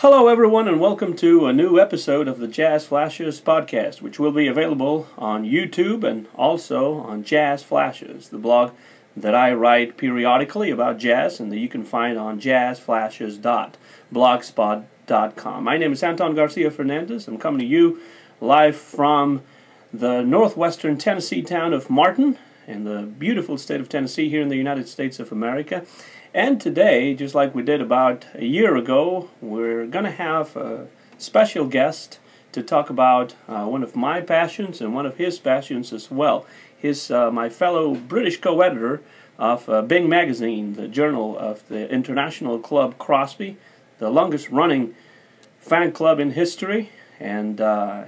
Hello, everyone, and welcome to a new episode of the Jazz Flashes podcast, which will be available on YouTube and also on Jazz Flashes, the blog that I write periodically about jazz and that you can find on jazzflashes.blogspot.com. My name is Anton Garcia Fernandez. I'm coming to you live from the northwestern Tennessee town of Martin in the beautiful state of Tennessee here in the United States of America. And today, just like we did about a year ago, we're going to have a special guest to talk about one of my passions and one of his passions as well. My fellow British co-editor of Bing Magazine, the journal of the international club Crosby, the longest-running fan club in history. And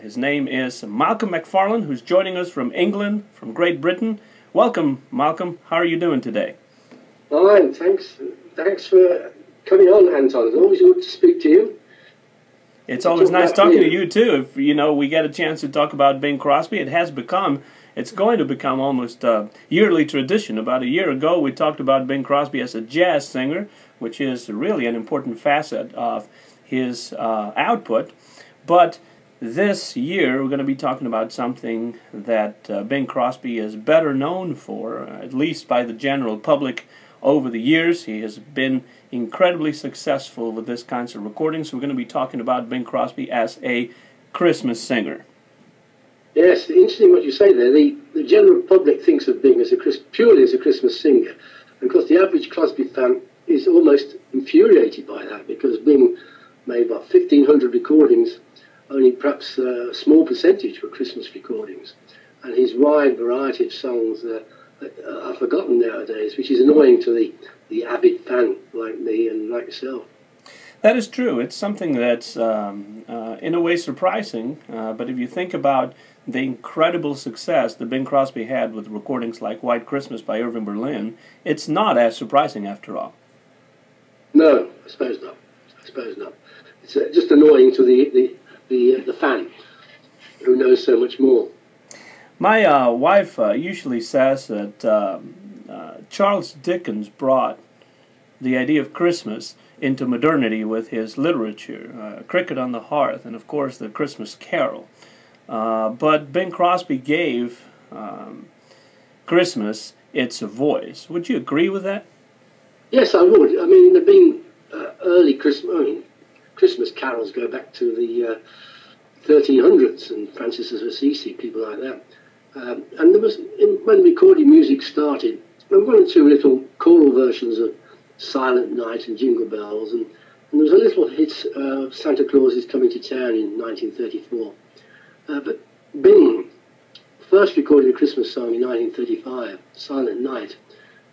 his name is Malcolm Macfarlane, who's joining us from England, from Great Britain. Welcome, Malcolm. How are you doing today? Fine, thanks. Thanks for coming on, Anton. It's always good to speak to you. It's always nice talking to you too. If we get a chance to talk about Bing Crosby, it's going to become almost a yearly tradition. About a year ago, we talked about Bing Crosby as a jazz singer, which is really an important facet of his output. But this year, we're going to be talking about something that Bing Crosby is better known for, at least by the general public. Over the years, he has been incredibly successful with this kinds of recordings. We're going to be talking about Bing Crosby as a Christmas singer. Yes, interesting what you say there. The general public thinks of Bing as purely as a Christmas singer. And of course, the average Crosby fan is almost infuriated by that, because Bing made about 1,500 recordings, only perhaps a small percentage were Christmas recordings. And his wide variety of songs are forgotten nowadays, which is annoying to the avid fan like me and like yourself. That is true. It's something that's in a way surprising, but if you think about the incredible success that Bing Crosby had with recordings like White Christmas by Irving Berlin, it's not as surprising after all. No, I suppose not. It's just annoying to the fan who knows so much more. My wife usually says that Charles Dickens brought the idea of Christmas into modernity with his literature, Cricket on the Hearth, and of course the Christmas Carol. But Bing Crosby gave Christmas its voice. Would you agree with that? Yes, I would. I mean, the Bing early Christmas carols go back to the 1300s and Francis of Assisi, people like that. And there was, when recording music started, there were one or two little choral versions of Silent Night and Jingle Bells, and there was a little hit, Santa Claus is Coming to Town in 1934. But Bing first recorded a Christmas song in 1935, Silent Night,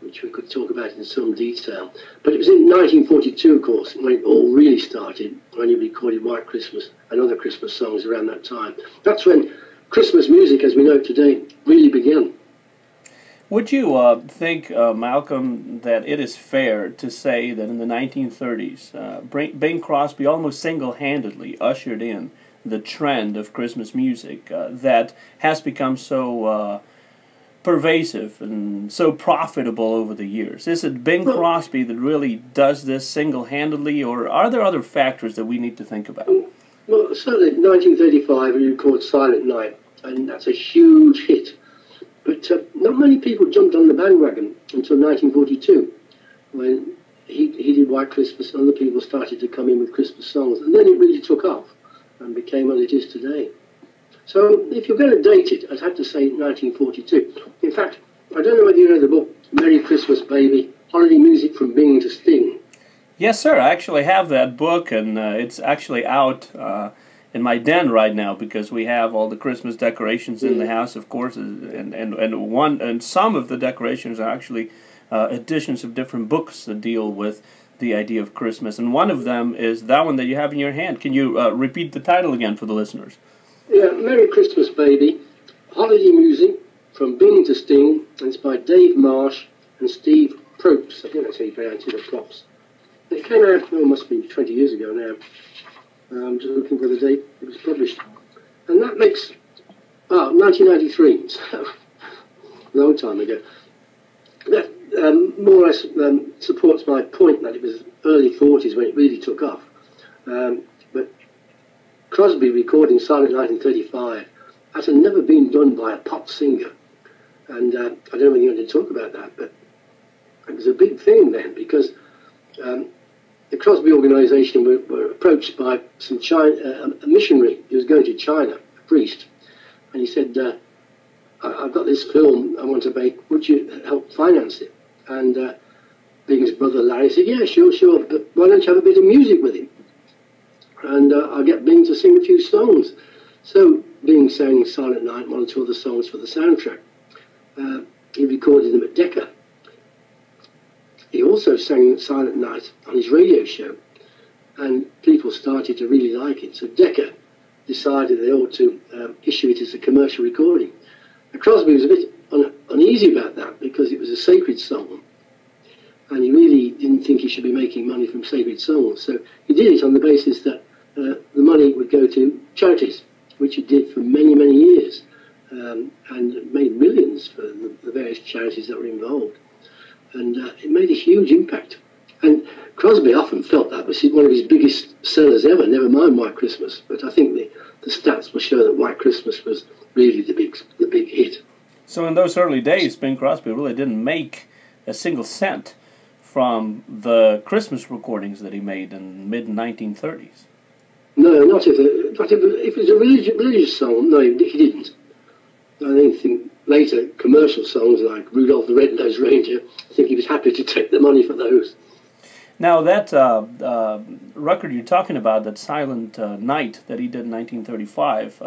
which we could talk about in some detail. But it was in 1942, of course, when it all really started, when he recorded White Christmas and other Christmas songs around that time. That's when Christmas music, as we know it today, really began. Would you think, Malcolm, that it is fair to say that in the 1930s, Bing Crosby almost single-handedly ushered in the trend of Christmas music that has become so pervasive and so profitable over the years? Is it Bing Crosby that really does this single-handedly, or are there other factors that we need to think about? Well, certainly in 1935 he recorded Silent Night, and that's a huge hit. But not many people jumped on the bandwagon until 1942, when he did White Christmas and other people started to come in with Christmas songs. And then it really took off and became what it is today. So if you're going to date it, I'd have to say 1942. In fact, I don't know whether you know the book, Merry Christmas, Baby, Holiday Music from Bing to Sting. Yes, sir. I actually have that book, and it's actually out in my den right now, because we have all the Christmas decorations in the house, of course, and some of the decorations are actually editions of different books that deal with the idea of Christmas, and one of them is that one that you have in your hand. Can you repeat the title again for the listeners? Yeah, Merry Christmas, Baby, Holiday Music from Bing to Sting, and it's by Dave Marsh and Steve Probst. I think that's how you pronounce it, or Props. It came out, must be 20 years ago now. I'm just looking for the date it was published. And that makes, 1993, so a long time ago. That more or less supports my point that it was early 40s when it really took off. But Crosby recording Silent Night in 35 has never been done by a pop singer. And I don't know whether you want to talk about that, but it was a big thing then because the Crosby organisation were approached by a missionary who was going to China, a priest, and he said, I've got this film I want to make, would you help finance it? And Bing's brother Larry said, yeah, sure, but why don't you have a bit of music with him? And I'll get Bing to sing a few songs. So Bing sang Silent Night and one or two other songs for the soundtrack. He recorded them at Decca. He also sang Silent Night on his radio show, and people started to really like it. So Decca decided they ought to issue it as a commercial recording. And Crosby was a bit uneasy about that because it was a sacred song, and he really didn't think he should be making money from sacred songs. So he did it on the basis that the money would go to charities, which he did for many, many years, and made millions for the various charities that were involved. And it made a huge impact. And Crosby often felt that was one of his biggest sellers ever, never mind White Christmas. But I think the stats will show that White Christmas was really the big hit. So in those early days, Bing Crosby really didn't make a single cent from the Christmas recordings that he made in the mid-1930s. No, not if it was a religious song. No, he didn't. I think later commercial songs like Rudolph the Red-Nosed Reindeer, I think he was happy to take the money for those. Now that record you're talking about, that Silent Night that he did in 1935,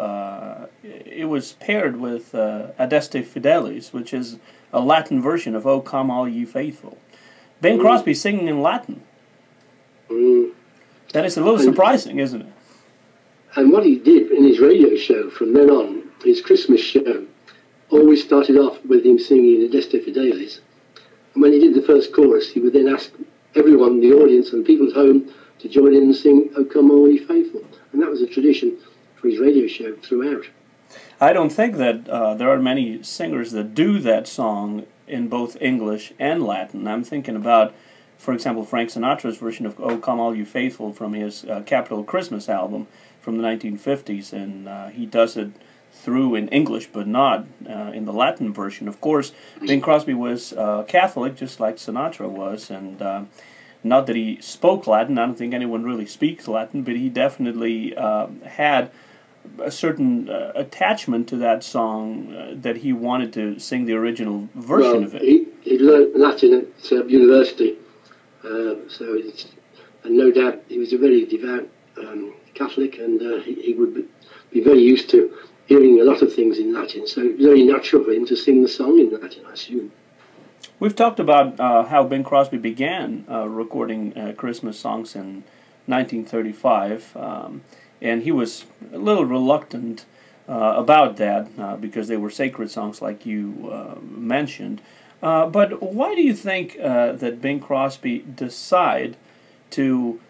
it was paired with Adeste Fidelis, which is a Latin version of O Come All Ye Faithful. Bing Crosby singing in Latin. That is a little surprising, isn't it? And what he did in his radio show from then on, his Christmas show, always started off with him singing Adeste Fidelis. And when he did the first chorus, he would then ask everyone, the audience and people at home, to join in and sing O Come All Ye Faithful. And that was a tradition for his radio show throughout. I don't think that there are many singers that do that song in both English and Latin. I'm thinking about, for example, Frank Sinatra's version of O Come All You Faithful from his Capital Christmas album from the 1950s, and he does it through in English, but not in the Latin version. Of course, Bing Crosby was Catholic, just like Sinatra was, and not that he spoke Latin. I don't think anyone really speaks Latin, but he definitely had a certain attachment to that song that he wanted to sing the original version of it. He learned Latin at university, and no doubt he was a very devout Catholic, and he would be very used to hearing a lot of things in Latin, so it was very natural for him to sing the song in Latin, I assume. We've talked about how Bing Crosby began recording Christmas songs in 1935, and he was a little reluctant about that because they were sacred songs like you mentioned. But why do you think that Bing Crosby decided to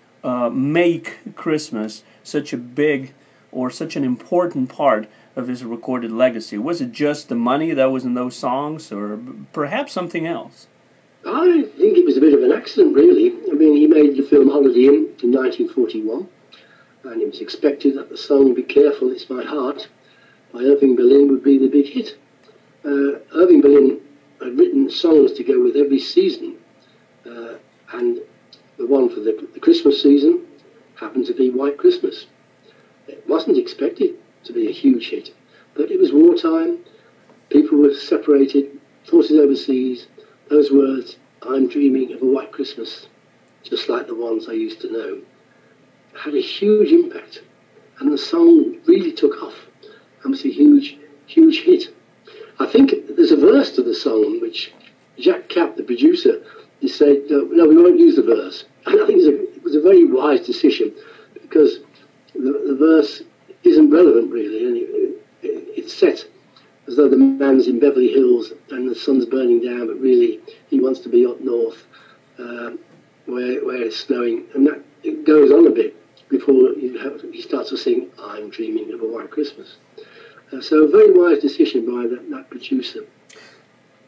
make Christmas such a big or such an important part of his recorded legacy? Was it just the money that was in those songs, or perhaps something else? I think it was a bit of an accident, really. I mean, he made the film Holiday Inn in 1941, and it was expected that the song Be Careful, It's My Heart by Irving Berlin would be the big hit. Irving Berlin had written songs to go with every season, and the one for the Christmas season happened to be White Christmas. It wasn't expected to be a huge hit, but it was wartime, people were separated, forces overseas. Those words, I'm dreaming of a white Christmas, just like the ones I used to know, had a huge impact, and the song really took off and was a huge hit. I think there's a verse to the song which Jack Kapp, the producer, he said, no, we won't use the verse. And I think it was a very wise decision, because the verse isn't relevant really, and it's set as though the man's in Beverly Hills and the sun's burning down, but really he wants to be up north where it's snowing, and that it goes on a bit before he starts to sing I'm dreaming of a white Christmas. So a very wise decision by that producer.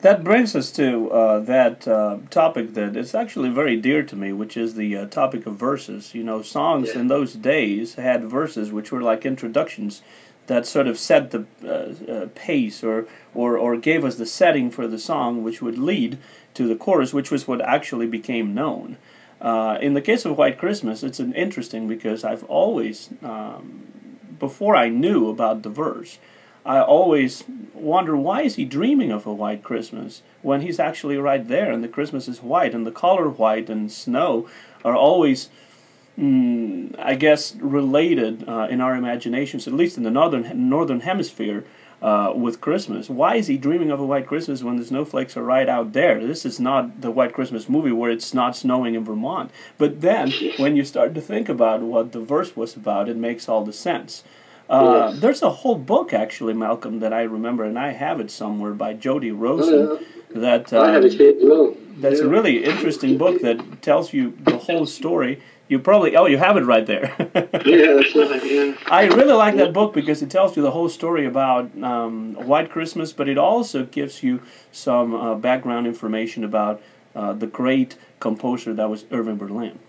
That brings us to that topic that is actually very dear to me, which is the topic of verses. You know, songs Yeah. in those days had verses which were like introductions that sort of set the pace or gave us the setting for the song, which would lead to the chorus, which was what actually became known. In the case of White Christmas, it's an interesting because I've always, before I knew about the verse, I always wonder, why is he dreaming of a white Christmas when he's actually right there and the Christmas is white, and the color white and snow are always, I guess, related in our imaginations, at least in the northern hemisphere, with Christmas. Why is he dreaming of a white Christmas when the snowflakes are right out there? This is not the White Christmas movie where it's not snowing in Vermont. But then, when you start to think about what the verse was about, it makes all the sense. Yes. There's a whole book, actually, Malcolm, that I remember, and I have it somewhere, by Jody Rosen, Oh, that I have it here as well. that's a Yeah. really interesting book that tells you the whole story. You probably, oh, you have it right there. Yeah, that's right. Yeah. I really like that book because it tells you the whole story about White Christmas, but it also gives you some background information about the great composer that was Irving Berlin.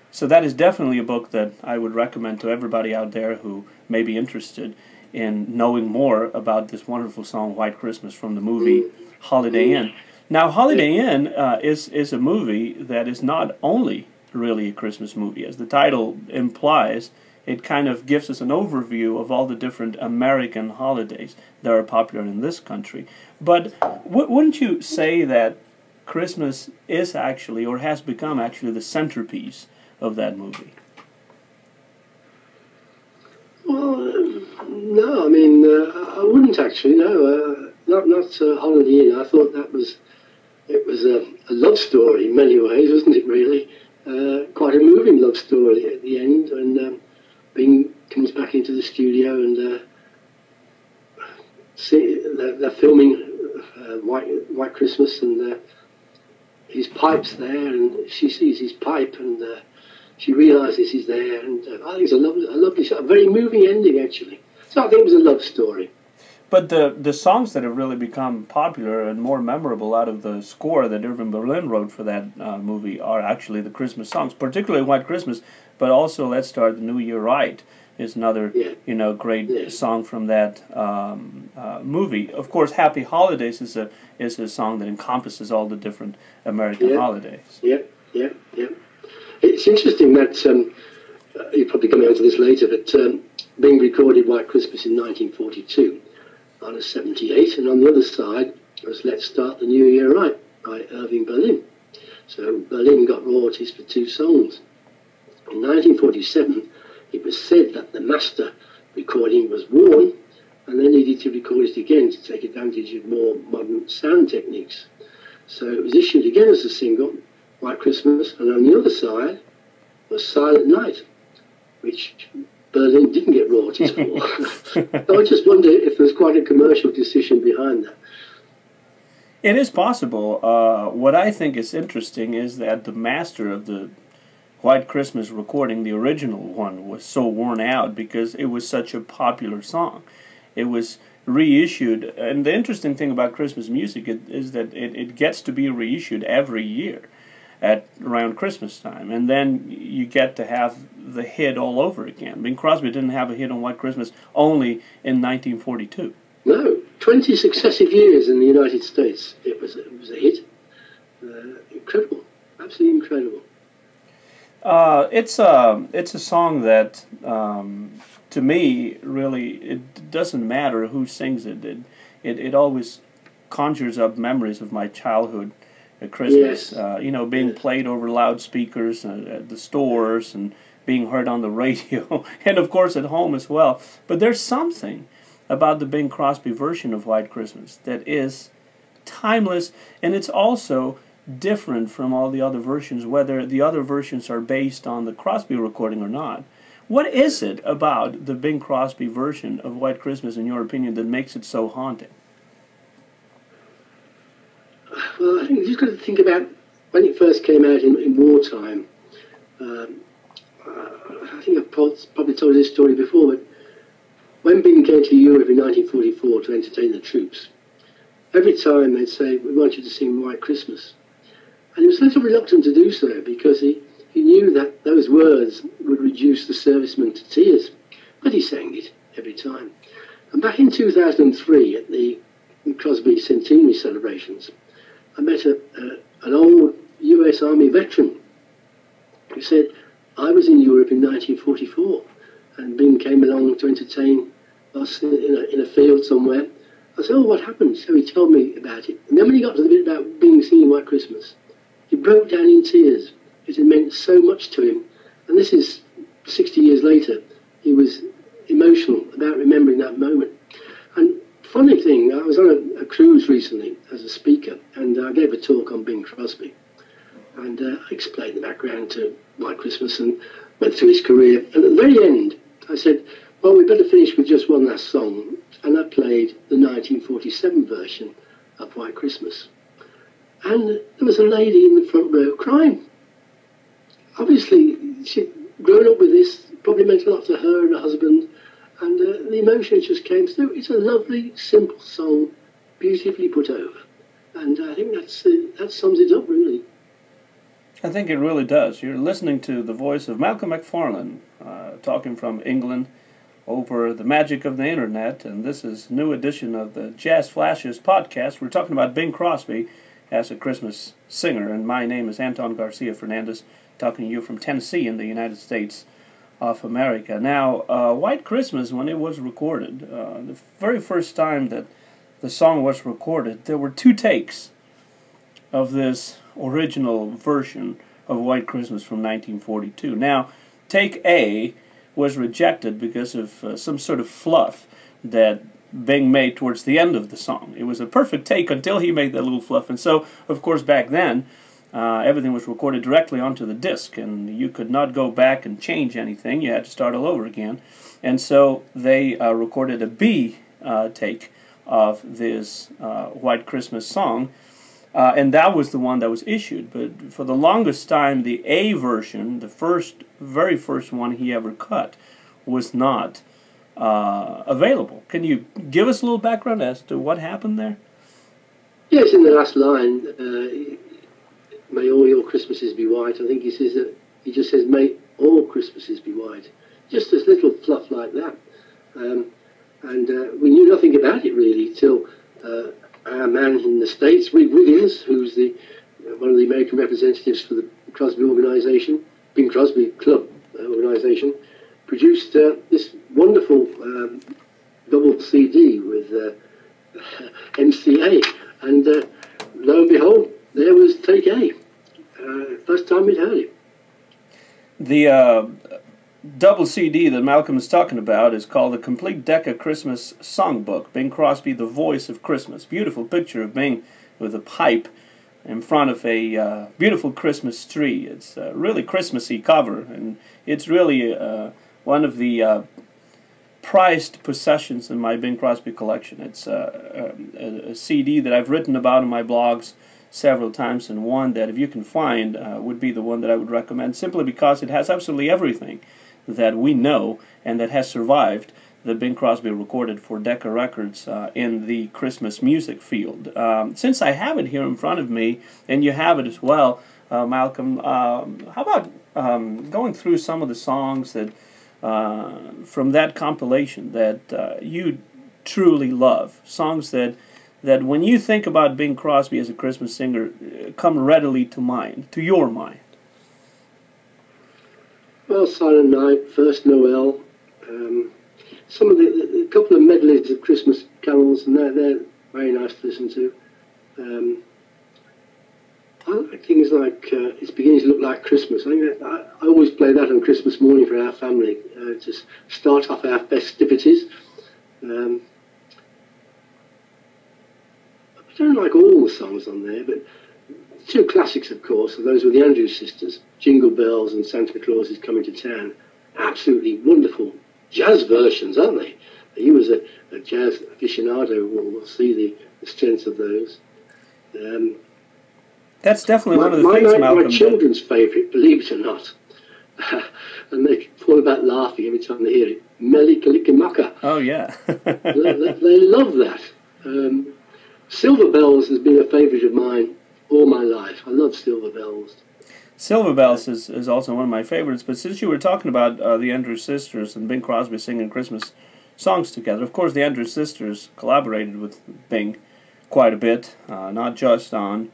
So that is definitely a book that I would recommend to everybody out there who may be interested in knowing more about this wonderful song, White Christmas, from the movie Holiday Inn. Now, Holiday Inn is a movie that is not only really a Christmas movie. As the title implies, it kind of gives us an overview of all the different American holidays that are popular in this country. But wouldn't you say that Christmas is actually, or has become actually, the centerpiece of that movie? Well, no, I mean, I wouldn't actually. No, not Holiday Inn. I thought it was a love story in many ways, wasn't it? Really, quite a moving love story at the end, and Bing comes back into the studio and they're filming White Christmas, and his pipe's there, and she sees his pipe, and she realises he's there, and I think it's a lovely, a very moving ending actually. So I think it was a love story. But the songs that have really become popular and more memorable out of the score that Irving Berlin wrote for that movie are actually the Christmas songs, particularly White Christmas, but also Let's Start the New Year Right is another great song from that movie. Of course, Happy Holidays is a song that encompasses all the different American holidays. Yep. It's interesting that you're probably coming on to this later, but Bing recorded White Christmas in 1942 on a 78, and on the other side was Let's Start the New Year Right by Irving Berlin. So Berlin got royalties for two songs. In 1947, it was said that the master recording was worn, and they needed to record it again to take advantage of more modern sound techniques. So it was issued again as a single, White Christmas, and on the other side was Silent Night, which Berlin didn't get royalties for. So I just wonder if there's quite a commercial decision behind that. It is possible. What I think is interesting is that the master of the White Christmas recording, the original one, was so worn out because it was such a popular song. It was reissued, and the interesting thing about Christmas music is that it gets to be reissued every year at around Christmas time, and then you get to have the hit all over again. Bing Crosby didn't have a hit on White Christmas only in 1942. No, 20 successive years in the United States. It was a hit. Incredible, absolutely incredible. It's a song that, to me, really, it doesn't matter who sings it. It always conjures up memories of my childhood at Christmas. Yes. Being played over loudspeakers at the stores and being heard on the radio, and of course at home as well. But there's something about the Bing Crosby version of White Christmas that is timeless, and it's also different from all the other versions, whether the other versions are based on the Crosby recording or not. What is it about the Bing Crosby version of White Christmas, in your opinion, that makes it so haunting? Well, I think you've got to think about when it first came out in wartime. I think I've probably told this story before, but when Bing came to Europe in 1944 to entertain the troops, every time they'd say, "We want you to sing White Christmas." And he was a little reluctant to do so because he knew that those words would reduce the servicemen to tears. But he sang it every time. And back in 2003, at the Crosby centenary celebrations, I met an old US Army veteran who said, "I was in Europe in 1944, and Bing came along to entertain us in a field somewhere." I said, "Oh, what happened?" So he told me about it. And then when he got to the bit about Bing singing White Christmas, he broke down in tears. It meant so much to him. And this is 60 years later. He was emotional about remembering that moment. And funny thing, I was on a cruise recently as a speaker, and I gave a talk on Bing Crosby. And I explained the background to White Christmas and went through his career. And at the very end, I said, "Well, we better finish with just one last song." And I played the 1947 version of White Christmas. And there was a lady in the front row crying. Obviously, she'd grown up with this, probably meant a lot to her and her husband, and the emotion just came through. It's a lovely, simple song, beautifully put over. And I think that sums it up, really. I think it really does. You're listening to the voice of Malcolm Macfarlane, talking from England over the magic of the internet, and this is a new edition of the Jazz Flashes podcast. We're talking about Bing Crosby as a Christmas singer, and my name is Anton Garcia Fernandez, talking to you from Tennessee in the United States of America. Now, White Christmas, when it was recorded, the very first time that the song was recorded, there were two takes of this original version of White Christmas from 1942. Now, take A was rejected because of some sort of fluff that Bing made towards the end of the song. It was a perfect take until he made that little fluff. And so, of course, back then, everything was recorded directly onto the disc, and you could not go back and change anything. You had to start all over again. And so they recorded a B take of this White Christmas song, and that was the one that was issued. But for the longest time, the A version, the very first one he ever cut, was not available. Can you give us a little background as to what happened there? Yes, in the last line, "May all your Christmases be white." I think he says that. He just says, "May all Christmases be white." Just this little fluff like that, and we knew nothing about it really till our man in the States, Rick Wiggins, who's one of the American representatives for the Crosby organisation, Bing Crosby Club organisation, produced this wonderful double CD with MCA, and lo and behold, there was take A. First time we'd heard it. The double CD that Malcolm is talking about is called The Complete Decca Christmas Songbook, Bing Crosby, The Voice of Christmas. Beautiful picture of Bing with a pipe in front of a beautiful Christmas tree. It's a really Christmassy cover, and it's really one of the prized possessions in my Bing Crosby collection. It's a CD that I've written about in my blogs several times, and one that, if you can find, would be the one that I would recommend, simply because it has absolutely everything that we know and that has survived that Bing Crosby recorded for Decca Records in the Christmas music field. Since I have it here in front of me, and you have it as well, Malcolm, how about going through some of the songs that from that compilation that you truly love, songs that when you think about Bing Crosby as a Christmas singer, come readily to your mind? Well, Silent Night, First Noel, some of a couple of medleys of Christmas carols, and they're very nice to listen to. I like things like It's Beginning to Look Like Christmas. I think I always play that on Christmas morning for our family to start off our festivities. I don't like all the songs on there, but two classics, of course, are those with the Andrews Sisters, Jingle Bells and Santa Claus is Coming to Town. Absolutely wonderful jazz versions, aren't they? You as a jazz aficionado will see the strength of those. That's definitely one of the things, Malcolm. My children's favourite, believe it or not, and they fall about laughing every time they hear it, Melikalikimaka. Oh, yeah. They love that. Silver Bells has been a favourite of mine all my life. I love Silver Bells. Silver Bells is also one of my favorites, but since you were talking about the Andrews Sisters and Bing Crosby singing Christmas songs together, of course the Andrews Sisters collaborated with Bing quite a bit, not just on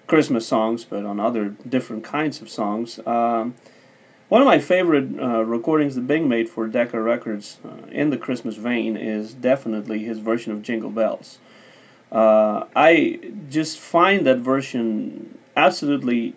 Christmas songs, but on other different kinds of songs. One of my favorite recordings that Bing made for Decca Records in the Christmas vein is definitely his version of Jingle Bells. I just find that version absolutely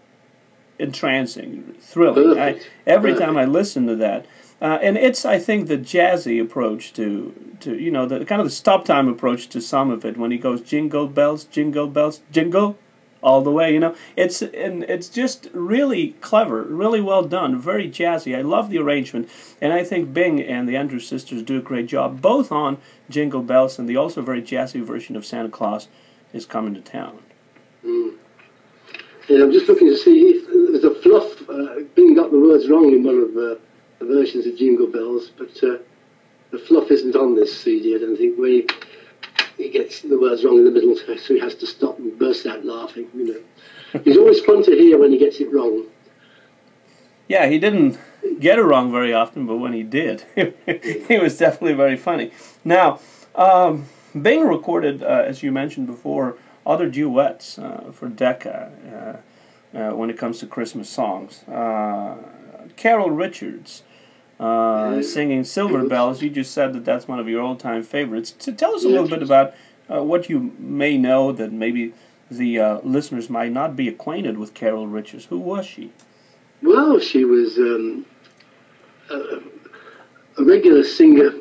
entrancing, thrilling. Every time I listen to that, and it's, I think, the jazzy approach to you know, the kind of the stop time approach to some of it when he goes jingle bells, jingle all the way. You know, it's just really clever, really well done, very jazzy. I love the arrangement, and I think Bing and the Andrews Sisters do a great job both on Jingle Bells and the also very jazzy version of Santa Claus is Coming to Town. Yeah, I'm just looking to see if there's a fluff. Bing got the words wrong in one of the versions of Jingle Bells, but the fluff isn't on this CD, I don't think, where he gets the words wrong in the middle, so he has to stop and burst out laughing. You know, he's always fun to hear when he gets it wrong. Yeah, he didn't get it wrong very often, but when he did, he was definitely very funny. Now, Bing recorded, as you mentioned before, other duets for Decca when it comes to Christmas songs. Carol Richards singing Silver Bells. You just said that that's one of your all-time favorites. So tell us a little bit about what you may know that maybe the listeners might not be acquainted with Carol Richards. Who was she? Well, she was a regular singer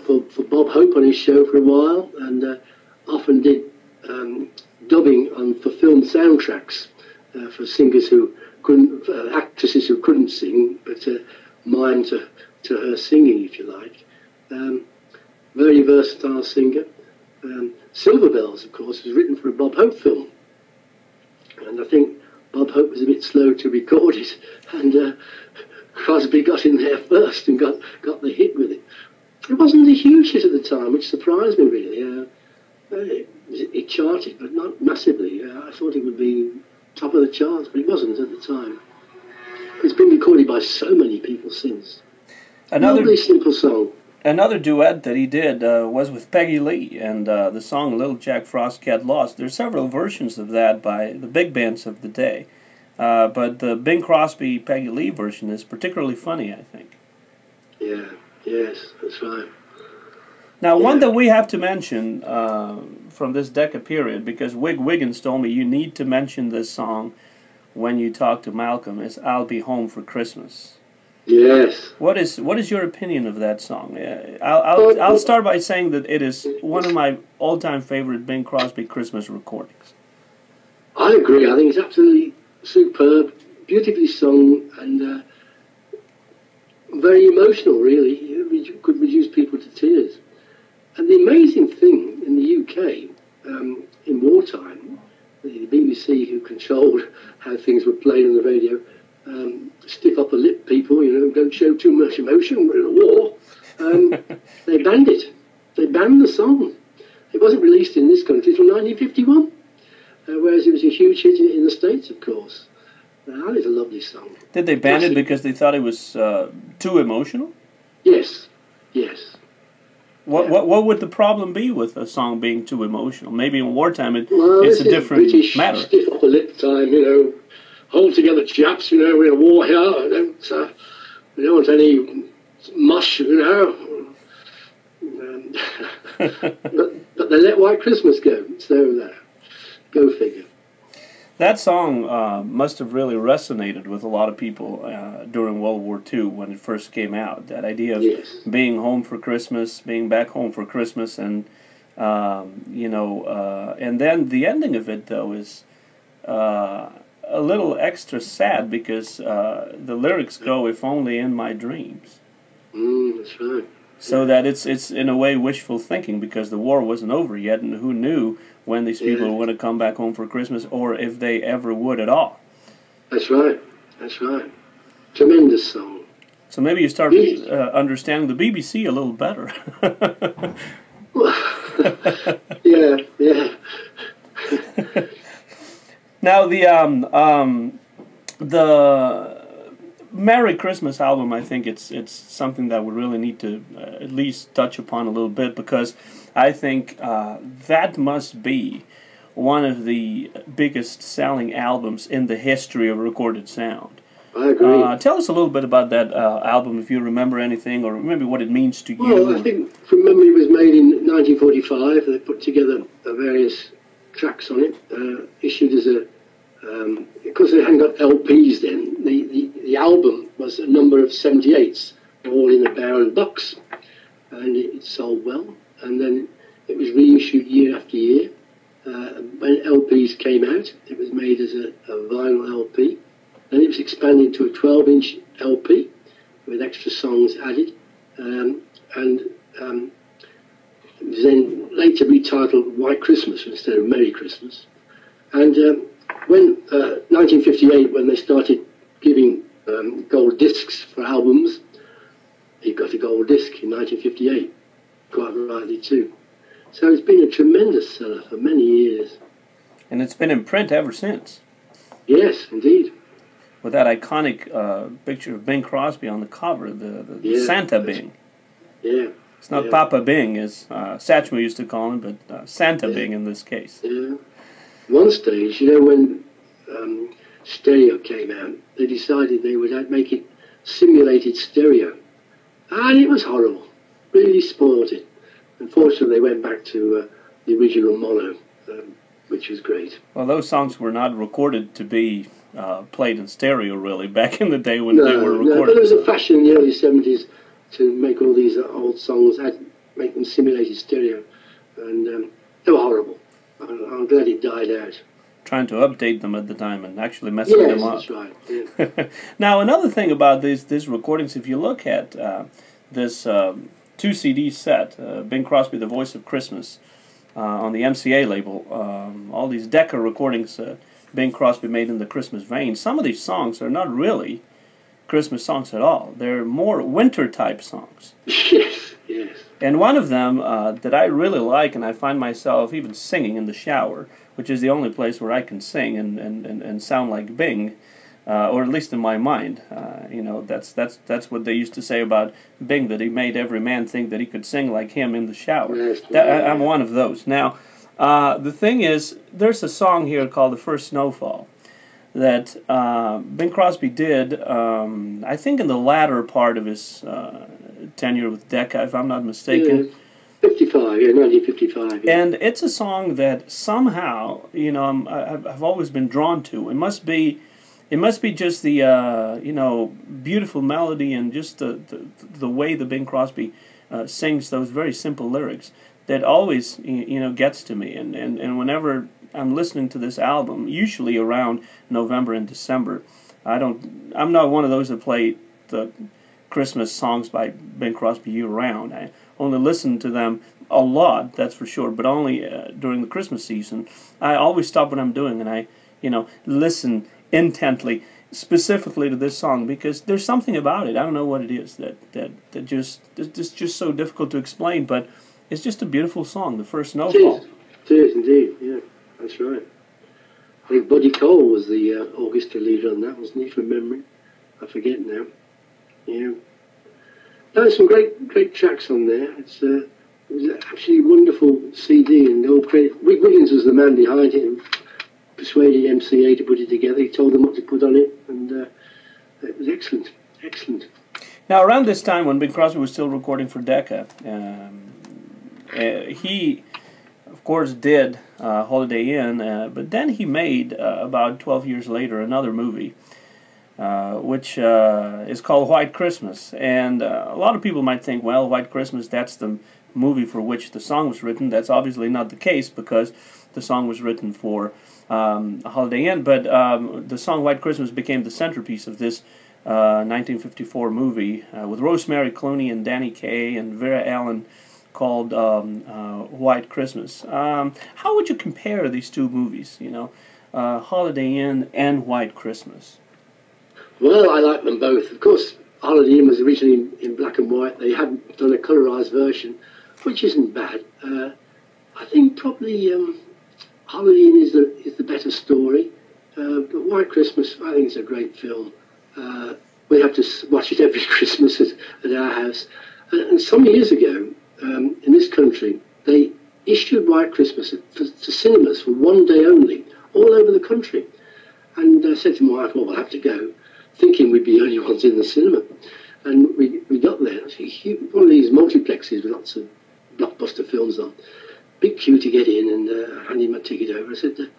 for Bob Hope on his show for a while, and often did dubbing for film soundtracks for singers who couldn't, actresses who couldn't sing, but mime to her singing, if you like. Very versatile singer. Silver Bells, of course, was written for a Bob Hope film, and I think Bob Hope was a bit slow to record it, and Crosby got in there first and got the hit with it. It wasn't a huge hit at the time, which surprised me really. It charted, but not massively. I thought it would be top of the charts, but it wasn't at the time. It's been recorded by so many people since. Lovely, simple song. Another duet that he did was with Peggy Lee, and the song Little Jack Frost Get Lost. There's several versions of that by the big bands of the day, but the Bing Crosby Peggy Lee version is particularly funny, I think. Yeah, yes, that's right. Now, one that we have to mention from this Decca period, because Wig Wiggins told me you need to mention this song when you talk to Malcolm, is I'll Be Home for Christmas. Yes. What is your opinion of that song? I'll start by saying that it is one of my all-time favorite Bing Crosby Christmas recordings. I agree. I think it's absolutely superb, beautifully sung, and very emotional, really. It could reduce people to tears. And the amazing thing in the UK, in wartime, the BBC, who controlled how things were played on the radio, stiff upper lip people, you know, don't show too much emotion, we're in a war. They banned it. They banned the song. It wasn't released in this country until 1951, whereas it was a huge hit in the States, of course. That is a lovely song. Did they ban it because they thought it was too emotional? Yes, yes. What would the problem be with a song being too emotional? Maybe in wartime it's a different British matter. Stiff upper lip time, you know. Hold together, chaps. You know, we're in a war here. We don't want any mush, you know. But they let White Christmas go. So go figure. That song must have really resonated with a lot of people during World War II when it first came out. That idea of being home for Christmas, being back home for Christmas, and and then the ending of it though is a little extra sad because the lyrics go, "If only in my dreams." That's right. So that it's in a way wishful thinking because the war wasn't over yet, and who knew when these people were going to come back home for Christmas, or if they ever would at all. That's right. That's right. Tremendous song. So maybe you start understanding the BBC a little better. Yeah. Now the Merry Christmas album, I think it's something that we really need to at least touch upon a little bit, because I think that must be one of the biggest selling albums in the history of recorded sound. I agree. Tell us a little bit about that album, if you remember anything, or maybe what it means to you. Well, I think from memory it was made in 1945. They put together various tracks on it, issued as a because they hadn't got LPs then. The album was a number of 78s, all in a barren box, and it sold well. And then it was reissued year after year. When LPs came out, it was made as a vinyl LP. Then it was expanded to a 12-inch LP with extra songs added, and it was then later retitled White Christmas instead of Merry Christmas. And when 1958, when they started giving gold discs for albums, he got a gold disc in 1958, quite rightly too. So it's been a tremendous seller for many years. And it's been in print ever since. Yes, indeed. With that iconic picture of Bing Crosby on the cover, the Santa Bing. Yeah. It's not Papa Bing, as Satchmo used to call him, but Santa Bing in this case. Yeah. One stage, when stereo came out, they decided they would make it simulated stereo. And it was horrible. Really spoiled it. Unfortunately, they went back to the original mono, which was great. Well, those songs were not recorded to be played in stereo, really, back in the day when they were recorded. No, but there was a fashion in the early 70s to make all these old songs, make them simulated stereo, and they were horrible. I'm glad it died out. Trying to update them at the time and actually messing them up. Yes, that's right. Yeah. Now, another thing about these recordings, if you look at this 2 CD set, Bing Crosby, The Voice of Christmas, on the MCA label, all these Decca recordings Bing Crosby made in the Christmas vein, some of these songs are not really Christmas songs at all. They're more winter-type songs. Yes, yes. And one of them that I really like, and I find myself even singing in the shower, which is the only place where I can sing and sound like Bing, or at least in my mind. That's what they used to say about Bing, that he made every man think that he could sing like him in the shower. Yes, I'm one of those. Now, the thing is, there's a song here called The First Snowfall that Bing Crosby did, I think in the latter part of his tenure with Decca, if I'm not mistaken. 1955. Yeah. And it's a song that somehow, I've always been drawn to. It must be just the beautiful melody and just the way that Bing Crosby sings those very simple lyrics that always gets to me. And whenever I'm listening to this album, usually around November and December, I'm not one of those that play the Christmas songs by Bing Crosby year round. I only listen to them a lot, that's for sure, but only during the Christmas season. I always stop what I'm doing and I listen intently, specifically to this song, because there's something about it. I don't know what it is that just so difficult to explain, but it's just a beautiful song, The First Snowfall. It is indeed, yeah, that's right. I think Buddy Cole was the orchestra leader on that, wasn't he, from memory? I forget now. Yeah. There's some great tracks on there. It was an absolutely wonderful CD, and all credit. Rick Wiggins was the man behind it and persuaded MCA to put it together. He told them what to put on it, and it was excellent. Excellent. Now, around this time when Bing Crosby was still recording for Decca, he, of course, did Holiday Inn, but then he made, about 12 years later, another movie, which is called White Christmas. And a lot of people might think, well, White Christmas, that's the movie for which the song was written. That's obviously not the case, because the song was written for Holiday Inn, but the song White Christmas became the centerpiece of this 1954 movie with Rosemary Clooney and Danny Kaye and Vera Allen, called White Christmas. How would you compare these two movies, Holiday Inn and White Christmas? Well, I like them both. Of course, Holiday Inn was originally in black and white. They hadn't done a colorized version, which isn't bad. I think probably Holiday Inn is the better story. But White Christmas, I think it's a great film. We have to watch it every Christmas at our house. And some years ago, in this country, they issued White Christmas to cinemas for one day only, all over the country. And I said to my wife, well, we'll have to go, thinking we'd be the only ones in the cinema. And we got there. One of these multiplexes with lots of blockbuster films on. Big queue to get in, and handed my ticket over. I said,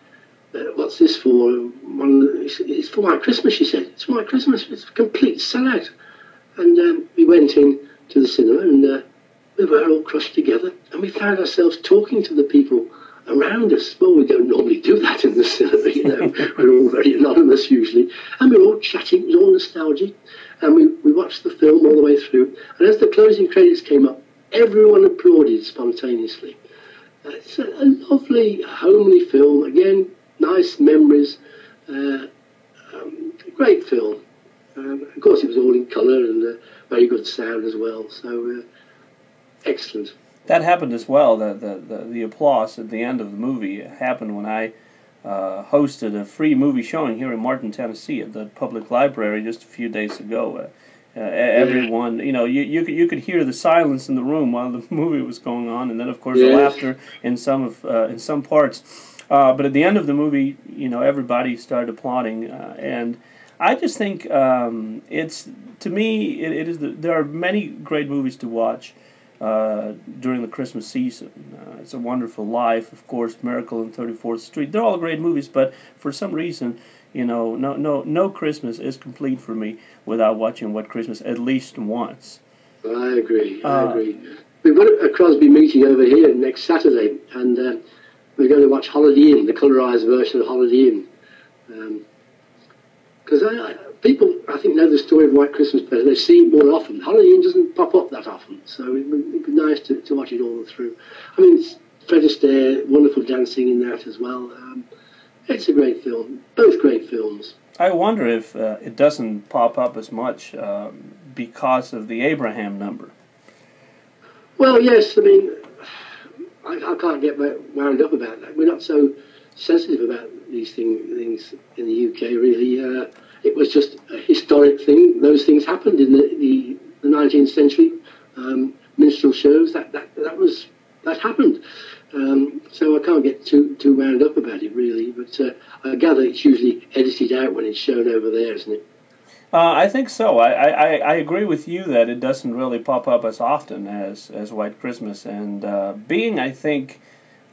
what's this for? It's for White Christmas, she said. It's for White Christmas. It's a complete sellout. And we went in to the cinema, and we were all crushed together. And we found ourselves talking to the people around us. Well, we don't normally do that in the cinema, you know. We're all very anonymous usually. And we were all chatting. It was all nostalgic. And we watched the film all the way through. And as the closing credits came up, everyone applauded spontaneously. It's a lovely, homely film. Again, nice memories. Great film. Of course, it was all in colour and very good sound as well. So, excellent. That happened as well. The applause at the end of the movie happened when I hosted a free movie showing here in Martin, Tennessee, at the public library just a few days ago. Everyone, you know, you could hear the silence in the room while the movie was going on, and then of course the laughter in some parts. But at the end of the movie, you know, everybody started applauding, and I just think it's, to me, it is. There are many great movies to watch during the Christmas season. It's a Wonderful Life, of course, Miracle on 34th Street. They're all great movies, but for some reason, you know, no Christmas is complete for me without watching White Christmas at least once. I agree. We've got a Crosby meeting over here next Saturday, and we're going to watch Holiday Inn, the colorized version of Holiday Inn. Because people, I think, know the story of White Christmas better. They see it more often. Holiday Inn doesn't pop up that often, so it'd be nice to watch it all through. I mean, Fred Astaire, wonderful dancing in that as well. It's a great film. Both great films. I wonder if it doesn't pop up as much because of the Abraham number. Well, yes. I mean, I can't get wound up about that. We're not so sensitive about these things in the UK, really. It was just a historic thing. Those things happened in the 19th century. Minstrel shows, that happened. So I can't get too wound up about it, really. But I gather it's usually edited out when it's shown over there, isn't it? I think so. I agree with you that it doesn't really pop up as often as White Christmas. And being, I think,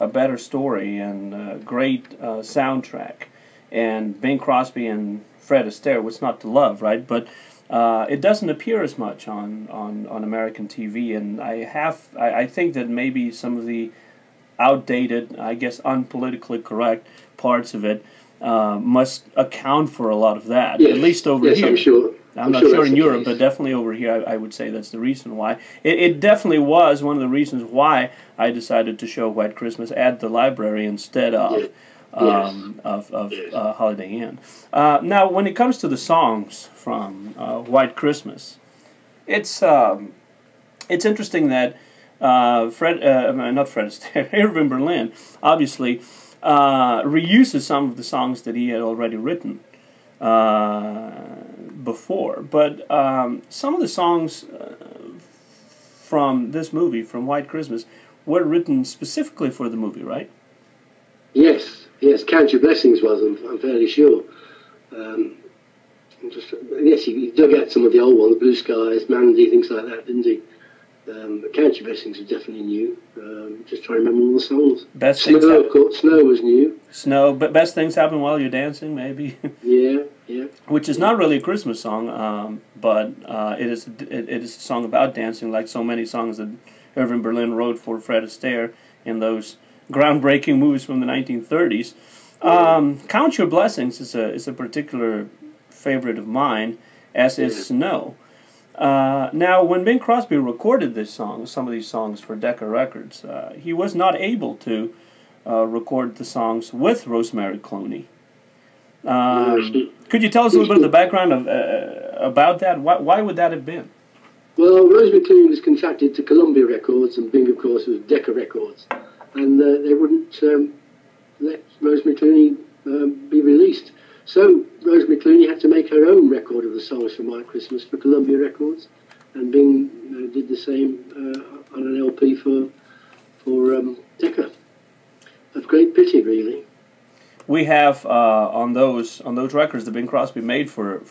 a better story and great soundtrack, and Bing Crosby and Fred Astaire, what's not to love, right? But it doesn't appear as much on American TV, and I think that maybe some of the outdated, I guess unpolitically correct parts of it must account for a lot of that, yes. At least over here. I'm sure. I'm not sure in Europe, but definitely over here, I would say that's the reason why. It definitely was one of the reasons why I decided to show White Christmas at the library instead of Holiday Inn. Now, when it comes to the songs from White Christmas, it's interesting that not Fred Astaire, Irving Berlin, obviously reuses some of the songs that he had already written before, but some of the songs from this movie, from White Christmas, were written specifically for the movie, right? Yes, Count Your Blessings was, I'm fairly sure. Yes, he dug out some of the old ones, Blue Skies, Mandy, things like that, didn't he? But Count Your Blessings was definitely new. Just trying to remember all the songs. Snow, of course, Snow was new. Snow, but Best Things Happen While You're Dancing, maybe. Yeah. Which is not really a Christmas song, but it is a song about dancing, like so many songs that Irving Berlin wrote for Fred Astaire in those groundbreaking movies from the 1930s. Count Your Blessings is a particular favorite of mine, as is Snow. Now, when Bing Crosby recorded some of these songs for Decca Records, he was not able to record the songs with Rosemary Clooney. Could you tell us a little bit of the background about that? Why would that have been? Well, Rosemary Clooney was contracted to Columbia Records, and Bing, of course, was Decca Records, and they wouldn't let Rose McClooney be released. So Rose McClooney had to make her own record of the songs from White Christmas for Columbia Records, and Bing did the same on an LP for Decca. Of great pity, really. We have on those records that Bing Crosby made for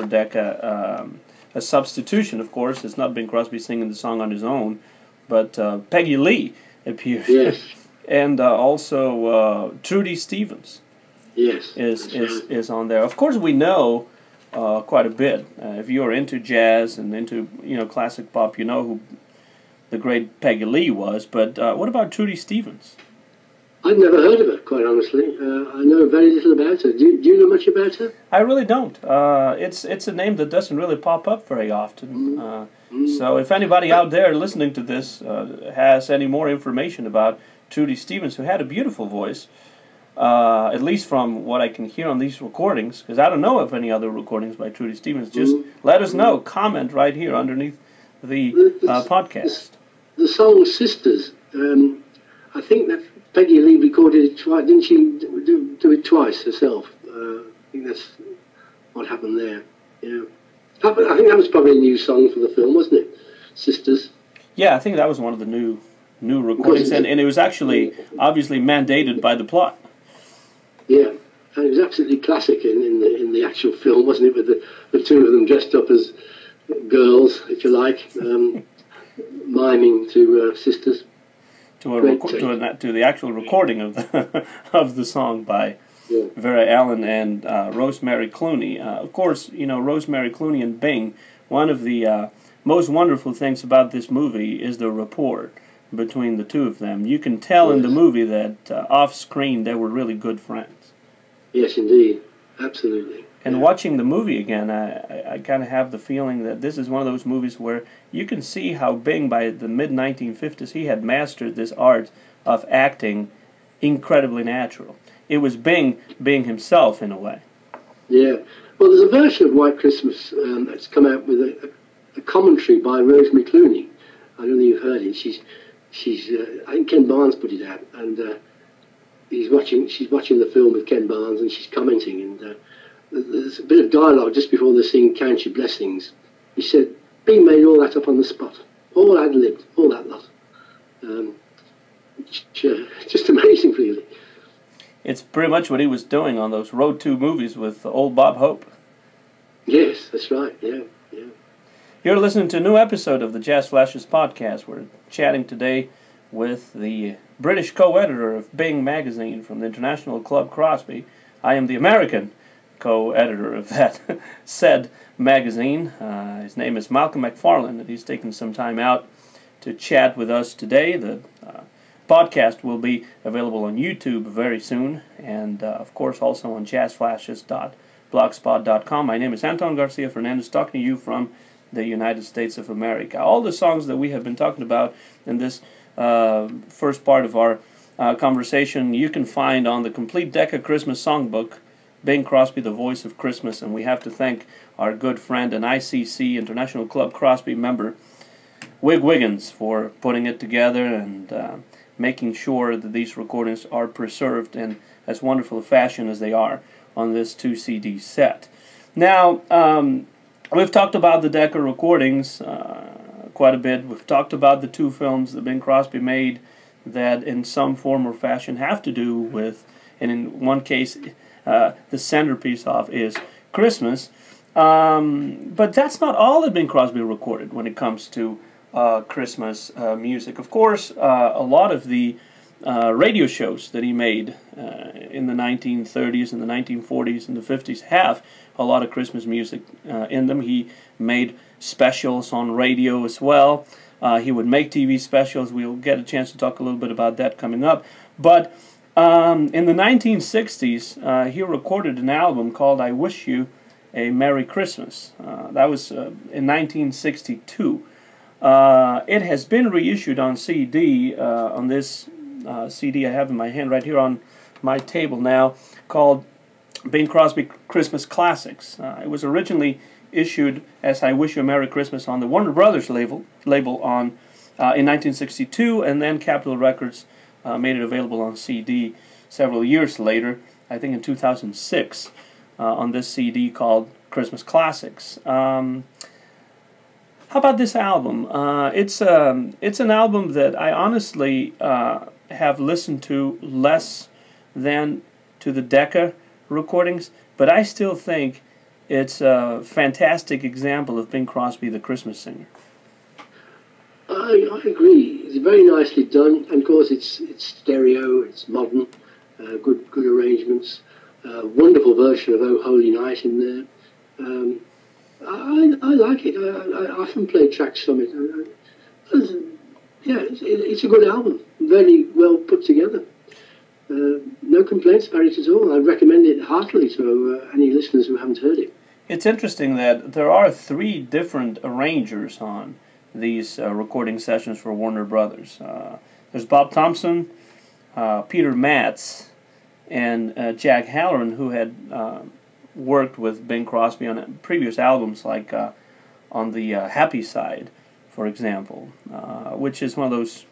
Decca a substitution. Of course, it's not Bing Crosby singing the song on his own, but Peggy Lee appears. Yes. And also Trudy Stevens. Yes. Is on there. Of course, we know quite a bit. If you're into jazz and into classic pop, you know who the great Peggy Lee was. But what about Trudy Stevens? I've never heard of her, quite honestly. I know very little about her. Do you know much about her? I really don't. It's a name that doesn't really pop up very often. So if anybody out there listening to this has any more information about Trudy Stevens, who had a beautiful voice, at least from what I can hear on these recordings, because I don't know of any other recordings by Trudy Stevens, just let us know. Comment right here underneath the podcast. The song Sisters, I think that Peggy Lee recorded it twice. Didn't she do it twice herself? I think that's what happened there. Yeah, I think that was probably a new song for the film, wasn't it? Sisters. Yeah, I think that was one of the new recordings, and it was actually obviously mandated by the plot. Yeah, and it was absolutely classic in the actual film, wasn't it? With the two of them dressed up as girls, if you like, miming to sisters. To the actual recording of the of the song by Vera Allen and Rosemary Clooney. Of course, Rosemary Clooney and Bing. One of the most wonderful things about this movie is the rapport between the two of them. You can tell in the movie that off screen they were really good friends. Yes, indeed, absolutely. And watching the movie again, I kind of have the feeling that this is one of those movies where you can see how Bing, by the mid-1950s, he had mastered this art of acting incredibly natural. It was Bing being himself, in a way. Yeah. Well, there's a version of White Christmas that's come out with a commentary by Rose McClooney. I don't know if you've heard it. She's I think Ken Barnes put it out, and she's watching the film with Ken Barnes, and she's commenting, and there's a bit of dialogue just before they sing Count Your Blessings. He said, Bing made all that up on the spot. All ad-libbed, all that lot. Just amazing, really. It's pretty much what he was doing on those Road 2 movies with old Bob Hope. Yes, that's right, yeah. You're listening to a new episode of the Jazz Flashes podcast. We're chatting today with the British co-editor of Bing magazine from the International Club Crosby. I am the American co-editor of that said magazine. His name is Malcolm Macfarlane, and he's taken some time out to chat with us today. The podcast will be available on YouTube very soon, and of course also on jazzflashes.blogspot.com. My name is Anton Garcia Fernandez, talking to you from the United States of America. All the songs that we have been talking about in this first part of our conversation you can find on the complete Decca Christmas Songbook, Bing Crosby, the Voice of Christmas, and we have to thank our good friend and ICC, International Club Crosby member, Wig Wiggins, for putting it together and making sure that these recordings are preserved in as wonderful a fashion as they are on this 2-CD set. Now, we've talked about the Decca recordings quite a bit. We've talked about the two films that Bing Crosby made that in some form or fashion have to do with, and in one case, the centerpiece of is Christmas. But that's not all that Bing Crosby recorded when it comes to Christmas music. Of course, a lot of the radio shows that he made in the 1930s and the 1940s and the 50s have a lot of Christmas music in them. He made specials on radio as well. He would make TV specials. We'll get a chance to talk a little bit about that coming up. But in the 1960s, he recorded an album called I Wish You a Merry Christmas. That was in 1962. It has been reissued on CD, on this CD I have in my hand right here on my table now, called Bing Crosby Christmas Classics. It was originally issued as I Wish You a Merry Christmas on the Warner Brothers label on in 1962, and then Capitol Records made it available on CD several years later, I think in 2006, on this CD called Christmas Classics. How about this album? It's an album that I honestly have listened to less than to the Decca recordings, but I still think it's a fantastic example of Bing Crosby, the Christmas singer. I agree. It's very nicely done, and of course it's stereo, it's modern, good arrangements, wonderful version of "Oh Holy Night" in there. I like it. I often play tracks from it. Yeah, it's a good album, very well put together. No complaints about it at all. I recommend it heartily to any listeners who haven't heard it. It's interesting that there are 3 different arrangers on these recording sessions for Warner Brothers. There's Bob Thompson, Peter Matz, and Jack Halloran, who had worked with Bing Crosby on previous albums, like on the Happy Side, for example, which is one of those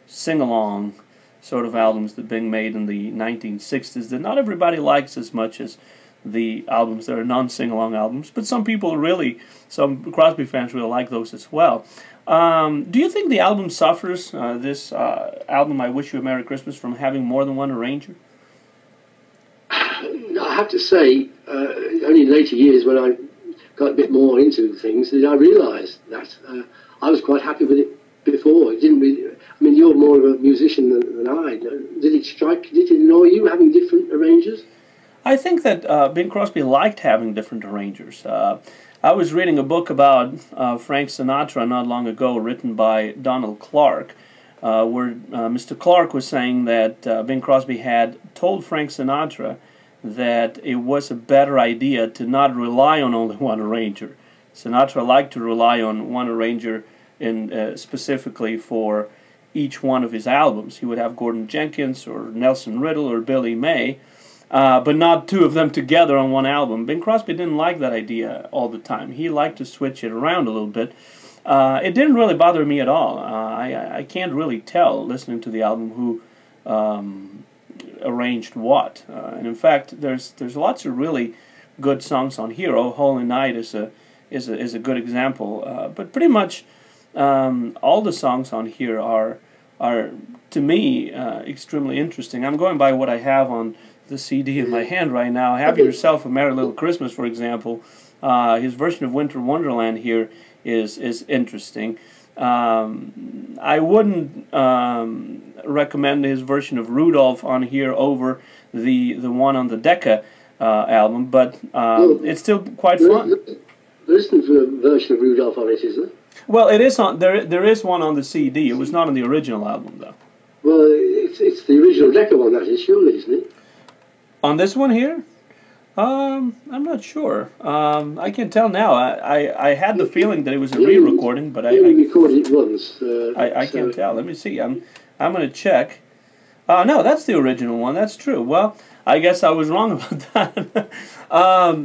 sing-along sort of albums that Bing made in the 1960s that not everybody likes as much as the albums that are non-sing-along albums, but some Crosby fans really like those as well. Do you think the album suffers, this album, I Wish You a Merry Christmas, from having more than one arranger? I have to say, only in later years when I got a bit more into things did I realise that. I was quite happy with it before. It didn't really. I mean, you're more of a musician than I. Did it annoy you having different arrangers? I think that Bing Crosby liked having different arrangers. I was reading a book about Frank Sinatra not long ago, written by Donald Clark, where Mr. Clark was saying that Bing Crosby had told Frank Sinatra that it was a better idea to not rely on only one arranger. Sinatra liked to rely on one arranger specifically for each one of his albums. He would have Gordon Jenkins or Nelson Riddle or Billy May, but not 2 of them together on one album. Bing Crosby didn't like that idea all the time. He liked to switch it around a little bit. It didn't really bother me at all. I can't really tell, listening to the album, who arranged what. And in fact, there's lots of really good songs on here. "Oh Holy Night" is a good example. But pretty much all the songs on here are to me extremely interesting. I'm going by what I have on the CD in my hand right now. "Have Yourself a Merry Little Christmas," for example. His version of "Winter Wonderland" here is interesting. I wouldn't recommend his version of "Rudolph" on here over the one on the Decca album, but it's still quite fun. There isn't a version of "Rudolph" on it, is there? Well, it is on. There is one on the CD. It was not on the original album, though. Well, it's the original Decca one, that is, surely, isn't it? On this one here? I'm not sure. I can tell now. I had the feeling that it was a re-recording, but I recorded it once. I can't tell. Let me see. I'm going to check. No, that's the original one. That's true. Well, I guess I was wrong about that. I'll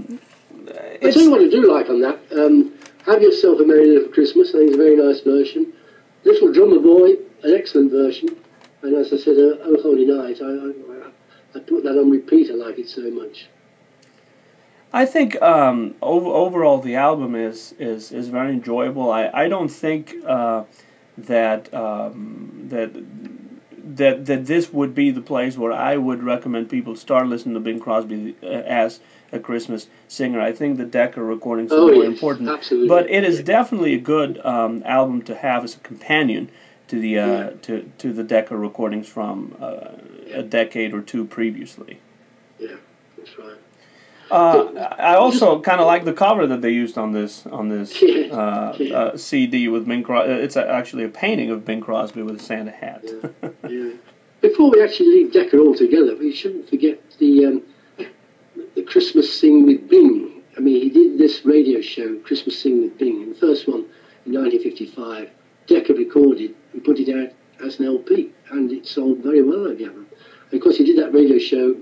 tell you what I do like on that. "Have Yourself a Merry Little Christmas." I think it's a very nice version. "Little Drummer Boy," an excellent version. And as I said, "Oh Holy Night," I put that on repeat. I like it so much. I think overall the album is very enjoyable. I don't think that this would be the place where I would recommend people start listening to Bing Crosby as a Christmas singer. I think the Decca recordings are more important. Absolutely. But it is definitely a good album to have as a companion to the to the Decca recordings from a decade or 2 previously. Yeah, that's right. I also kind of like the cover that they used on this CD with Bing Crosby. It's actually a painting of Bing Crosby with a Santa hat. Yeah. Before we actually leave Decca altogether, we shouldn't forget the Christmas Sing with Bing. I mean, he did this radio show, Christmas Sing with Bing, and the first one in 1955. Decca recorded and put it out as an LP, and it sold very well, I gather. And of course, he did that radio show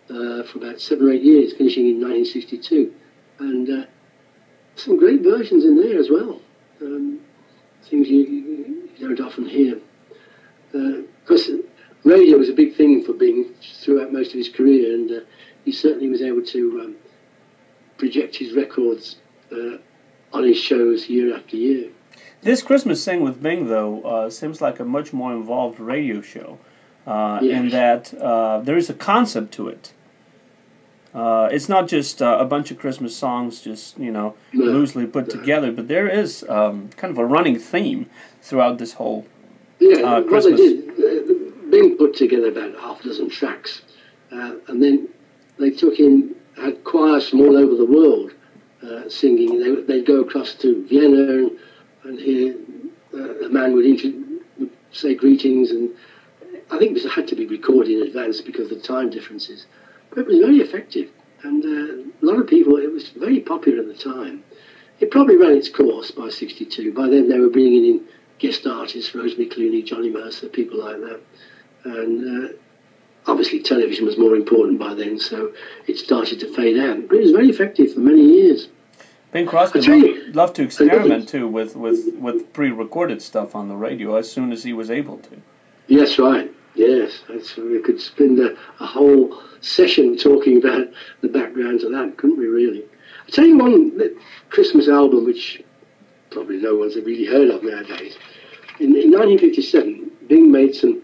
for about 7 or 8 years, finishing in 1962, and some great versions in there as well. Things you don't often hear. Because radio was a big thing for Bing throughout most most of his career, and he certainly was able to project his records on his shows year after year. This Christmas Sing with Bing, though, seems like a much more involved radio show, in that there is a concept to it. It's not just a bunch of Christmas songs just, loosely put together, but there is kind of a running theme throughout this whole Christmas. What they did, Bing put together about half a dozen tracks, and then they had choirs from all over the world singing. They'd go across to Vienna and hear a man would say greetings, and I think this had to be recorded in advance because of the time differences. But it was very effective, and a lot of people, it was very popular at the time. It probably ran its course by 1962. By then they were bringing in guest artists, Rosemary Clooney, Johnny Mercer, people like that. And obviously television was more important by then, so it started to fade out. But it was very effective for many years. Bing Crosby loved to experiment too with pre-recorded stuff on the radio as soon as he was able to. Yes, right. Yes, we could spend a whole session talking about the background to that, couldn't we, really? I'll tell you one Christmas album which probably no one's really heard of nowadays. In 1957, Bing made some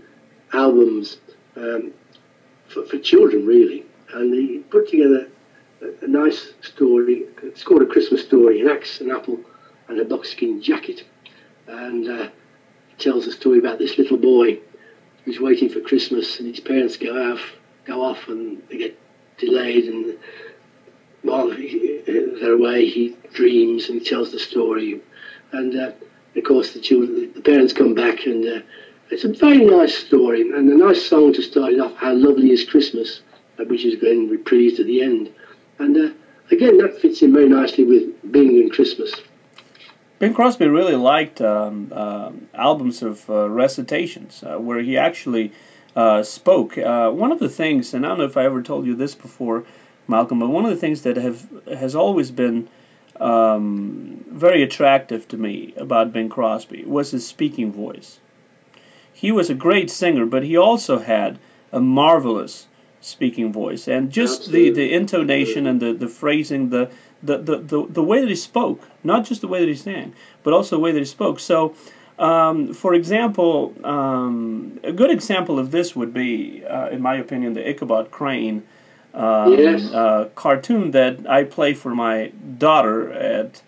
albums for children, really, and he put together a nice story. It's called A Christmas Story, an axe, an apple, and a buckskin jacket. And it tells a story about this little boy who's waiting for Christmas, and his parents go off, and they get delayed, and while they're away, he dreams and he tells the story. And of course, the parents come back, and it's a very nice story and a nice song to start it off. How Lovely Is Christmas, which is then reprised at the end. And again, that fits in very nicely with Bing and Christmas. Bing Crosby really liked albums of recitations where he actually spoke. One of the things, and I don't know if I ever told you this before, Malcolm, but one of the things that has always been very attractive to me about Bing Crosby was his speaking voice. He was a great singer, but he also had a marvelous speaking voice, and just the intonation and the phrasing, the way that he spoke, not just the way that he sang, but also the way that he spoke. So, for example, a good example of this would be, in my opinion, the Ichabod Crane cartoon that I play for my daughter at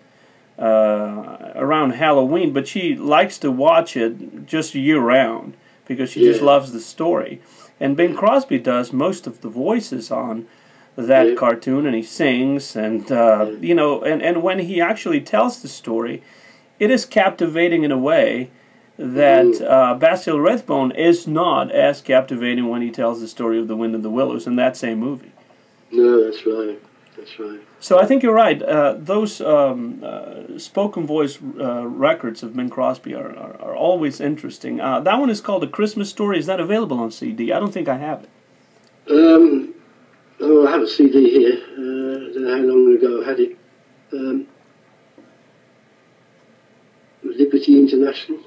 around Halloween, but she likes to watch it just year-round because she just loves the story. And Bing Crosby does most of the voices on that cartoon, and he sings, and and when he actually tells the story, it is captivating in a way that Basil Rathbone is not as captivating when he tells the story of The Wind in the Willows in that same movie. No, that's right. That's right. So I think you're right. Those spoken voice records of Bing Crosby are always interesting. That one is called A Christmas Story. Is that available on CD? I don't think I have it. I have a CD here. I don't know how long ago I had it. Liberty International.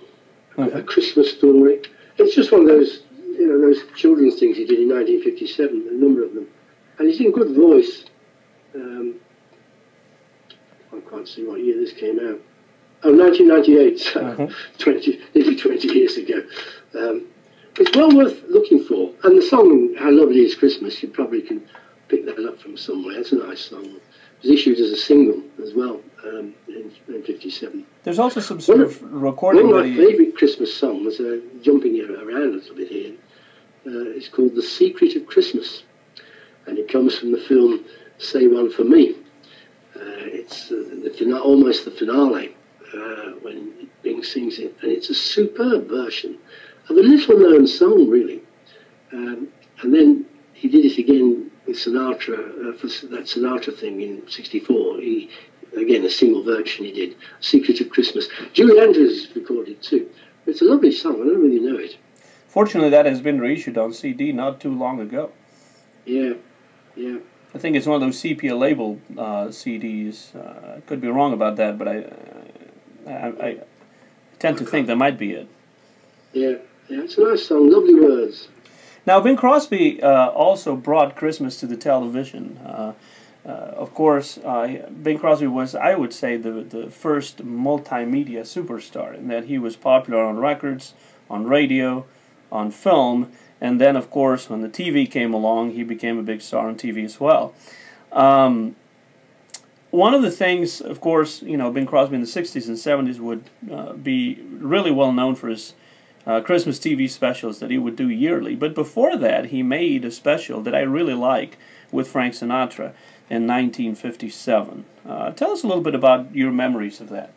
A Christmas Story. It's just one of those, those children's things he did in 1957. A number of them, and he's in good voice. I can't see what year this came out. Oh, 1998, so nearly 20 years ago. It's well worth looking for. And the song, How Lovely Is Christmas, you probably can pick that up from somewhere. It's a nice song. It was issued as a single as well in 1957. There's also some sort of recording. One of my favourite Christmas songs, jumping around a little bit here, is called The Secret of Christmas. And it comes from the film Say One For Me. It's almost the finale when Bing sings it, and it's a superb version of a little-known song, really. And then he did it again with Sinatra for that Sinatra thing in '64. Again, a single version he did, "Secret of Christmas." Julie Andrews recorded too. It's a lovely song. I don't really know it. Fortunately, that has been reissued on CD not too long ago. Yeah. I think it's one of those sepia label CDs. I could be wrong about that, but I tend to think that might be it. Yeah, it's a nice song, lovely words. Now, Bing Crosby also brought Christmas to the television. Of course, Bing Crosby was, I would say, the first multimedia superstar in that he was popular on records, on radio, on film, and then, of course, when the TV came along, he became a big star on TV as well. One of the things, of course, Bing Crosby in the 60s and 70s would be really well known for his Christmas TV specials that he would do yearly. But before that, he made a special that I really like with Frank Sinatra in 1957. Tell us a little bit about your memories of that.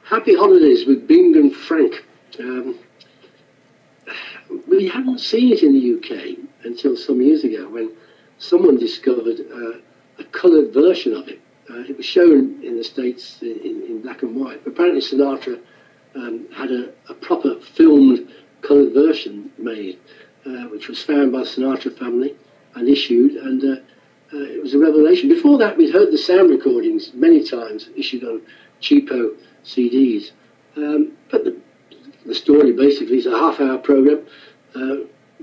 Happy Holidays with Bing and Frank. We hadn't seen it in the UK until some years ago when someone discovered a coloured version of it. It was shown in the States in black and white. But apparently Sinatra had a proper filmed coloured version made, which was found by the Sinatra family and issued, and it was a revelation. Before that, we'd heard the sound recordings many times, issued on cheapo CDs. But the story basically is a half-hour program.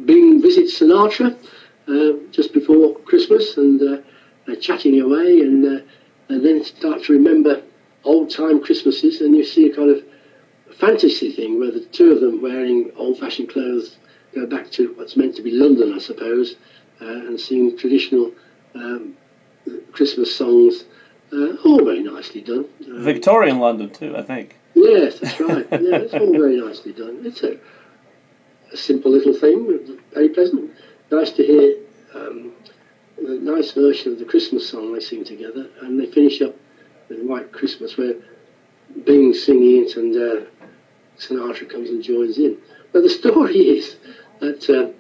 Bing visits Sinatra just before Christmas, and they're chatting away, and then start to remember old-time Christmases, and you see a kind of fantasy thing where the two of them wearing old-fashioned clothes go back to what's meant to be London, I suppose, and sing traditional Christmas songs, all very nicely done. Victorian London too, I think. Yes, that's right. Yeah, it's all very nicely done. It's a simple little thing, very pleasant. Nice to hear a nice version of the Christmas song they sing together, and they finish up with White Christmas, where Bing's singing it and Sinatra comes and joins in. But the story is that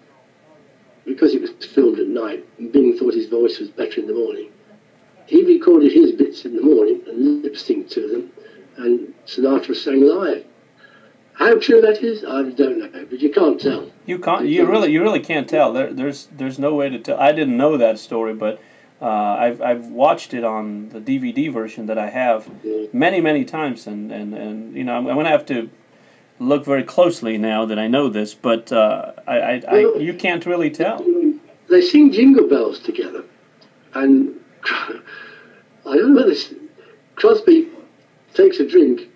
because it was filmed at night, and Bing thought his voice was better in the morning, he recorded his bits in the morning and lip-synced to them, and Sinatra sang live. How true that is, I don't know, but you can't tell. You can't. You really can't tell. There's no way to tell. I didn't know that story, but I've watched it on the DVD version that I have many times, and I'm going to have to look very closely now that I know this, but you can't really tell. They sing Jingle Bells together, and I don't know this. Crosby takes a drink,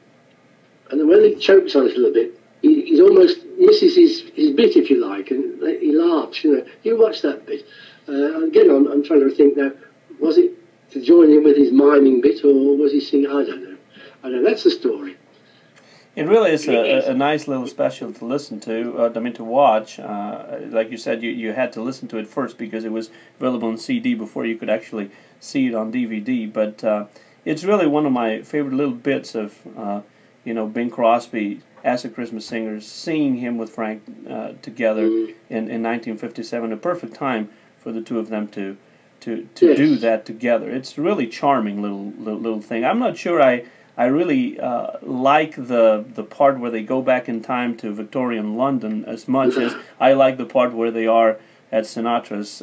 and then when he chokes on it a little bit, he almost misses his bit, if you like, and he laughs. You watch that bit. Again, I'm trying to think now. Was it to join in with his miming bit, or was he singing? I don't know. That's the story. It really is a nice little special to listen to, to watch. Like you said, you had to listen to it first because it was available on CD before you could actually see it on DVD. But it's really one of my favorite little bits of, Bing Crosby as a Christmas singer, seeing him with Frank together in 1957. A perfect time for the two of them to do that together. It's a really charming little thing. I'm not sure I really like the part where they go back in time to Victorian London as much as I like the part where they are at Sinatra's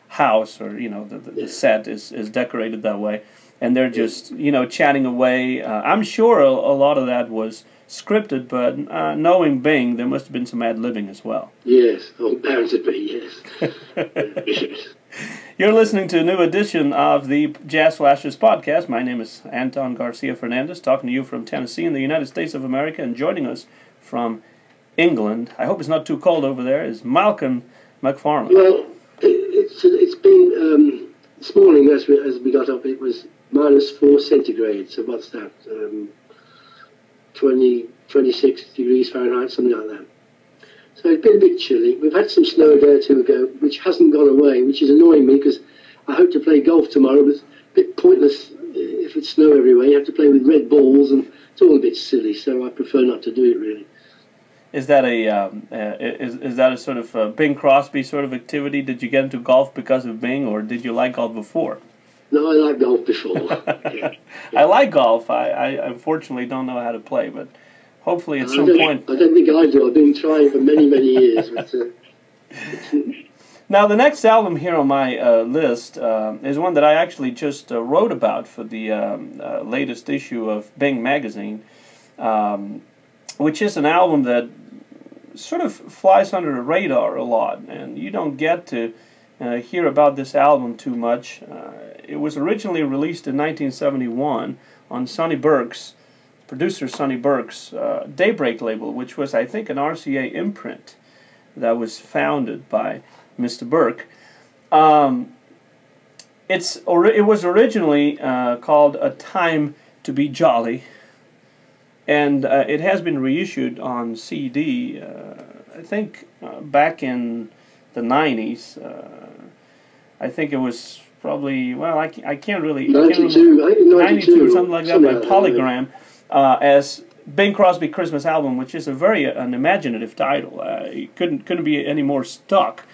house, or the set is decorated that way, and they're just chatting away. I'm sure a lot of that was scripted, but knowing Bing, there must have been some ad-libbing as well. Yes, bound to be, yes. You're listening to a new edition of the Jazz Flashers podcast. My name is Anton Garcia Fernandez, talking to you from Tennessee in the United States of America, and joining us from England, I hope it's not too cold over there, is Malcolm Macfarlane. Well, it's been, this morning as we got up, it was -4 centigrade, so what's that, 26 degrees Fahrenheit, something like that. So it's been a bit chilly. We've had some snow a day or two ago, which hasn't gone away, which is annoying me because I hope to play golf tomorrow, but it's a bit pointless if it's snow everywhere. You have to play with red balls, and it's all a bit silly, so I prefer not to do it, really. Is that a sort of Bing Crosby sort of activity? Did you get into golf because of Bing, or did you like golf before? No, I liked golf before. Yeah. I like golf. I unfortunately don't know how to play, but hopefully at some point... I don't think I do. I've been trying for many years. But, Now, the next album here on my list is one that I actually just wrote about for the latest issue of Bing magazine, which is an album that sort of flies under the radar a lot, and you don't get to hear about this album too much. It was originally released in 1971 on Sonny Burke's, producer Sonny Burke's Daybreak label, which was, I think, an RCA imprint that was founded by Mr. Burke. It was originally called A Time to Be Jolly, and it has been reissued on CD, I think, back in the 90s. I think it was probably, well, I can't really... 92, I think 92 or something like that, by Polygram, as Bing Crosby Christmas Album, which is an imaginative title. It couldn't be any more stuck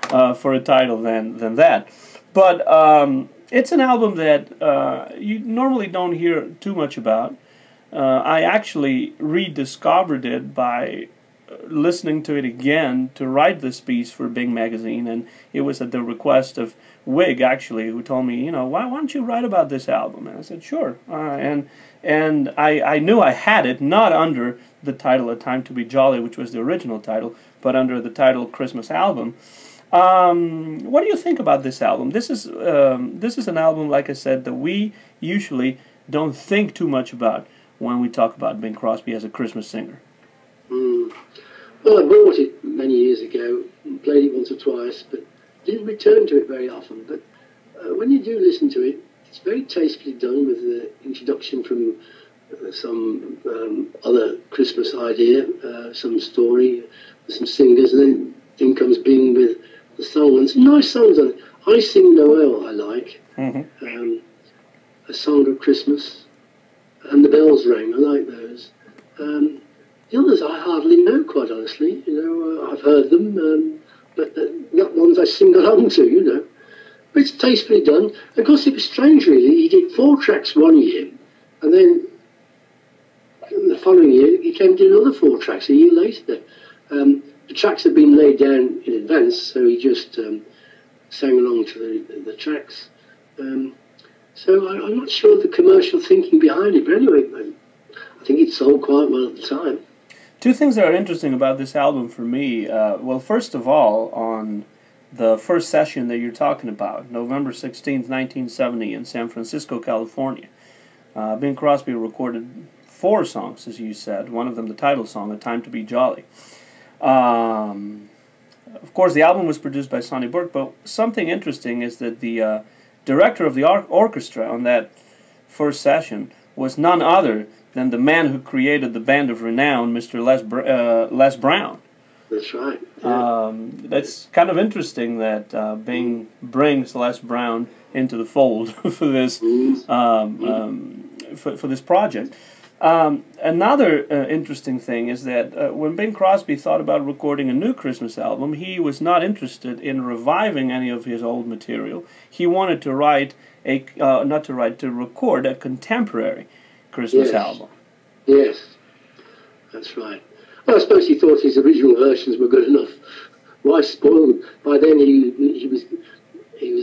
for a title than that. But it's an album that you normally don't hear too much about. I actually rediscovered it by listening to it again to write this piece for Bing Magazine, and it was at the request of Wig, actually, who told me, why don't you write about this album? And I said, sure. And I knew I had it, not under the title A Time to Be Jolly, which was the original title, but under the title Christmas Album. What do you think about this album? This is an album, like I said, that we usually don't think too much about when we talk about Bing Crosby as a Christmas singer. Well, I bought it many years ago and played it once or twice, but didn't return to it very often. But when you do listen to it, it's very tastefully done, with the introduction from some other Christmas idea, some story, some singers, and then in comes Bing with the song, and some nice songs on it. I Sing Noel, I like. A Song of Christmas, and The Bells Rang, I like those. The others I hardly know, quite honestly. I've heard them, but not ones I sing along to, But it's tastefully done. And of course, it was strange, really. He did 4 tracks one year, and then the following year, he came to do another 4 tracks a year later. The tracks had been laid down in advance, so he just sang along to the tracks. So I'm not sure of the commercial thinking behind it, but anyway, I think it sold quite well at the time. 2 things that are interesting about this album for me. Well, first of all, on the first session that you're talking about, November 16th, 1970 in San Francisco, California, Bing Crosby recorded 4 songs, as you said, one of them the title song, A Time to Be Jolly. Of course, the album was produced by Sonny Burke, but something interesting is that the director of the orchestra on that first session was none other than the man who created the band of renown, Mr. Les Brown. That's right. Yeah. That's kind of interesting that Bing brings Les Brown into the fold for this for this project. Another interesting thing is that when Bing Crosby thought about recording a new Christmas album, he was not interested in reviving any of his old material. He wanted to record a contemporary Christmas album. Yes, that's right. Well, I suppose he thought his original versions were good enough. Why spoil them? By then he was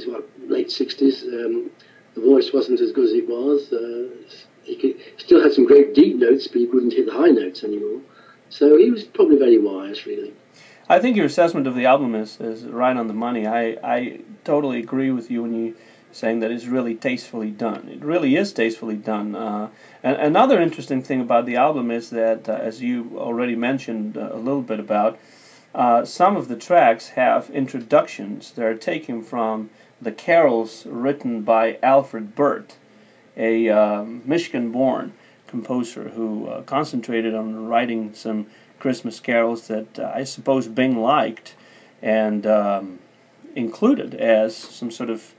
what, late 60s. The voice wasn't as good as it was. He still had some great deep notes, but he couldn't hit the high notes anymore. So he was probably very wise, really. I think your assessment of the album is right on the money. I totally agree with you when you saying that it's really tastefully done. It really is tastefully done. And another interesting thing about the album is that, as you already mentioned a little bit about, some of the tracks have introductions that are taken from the carols written by Alfred Burt, a Michigan-born composer who concentrated on writing some Christmas carols that I suppose Bing liked and included as some sort of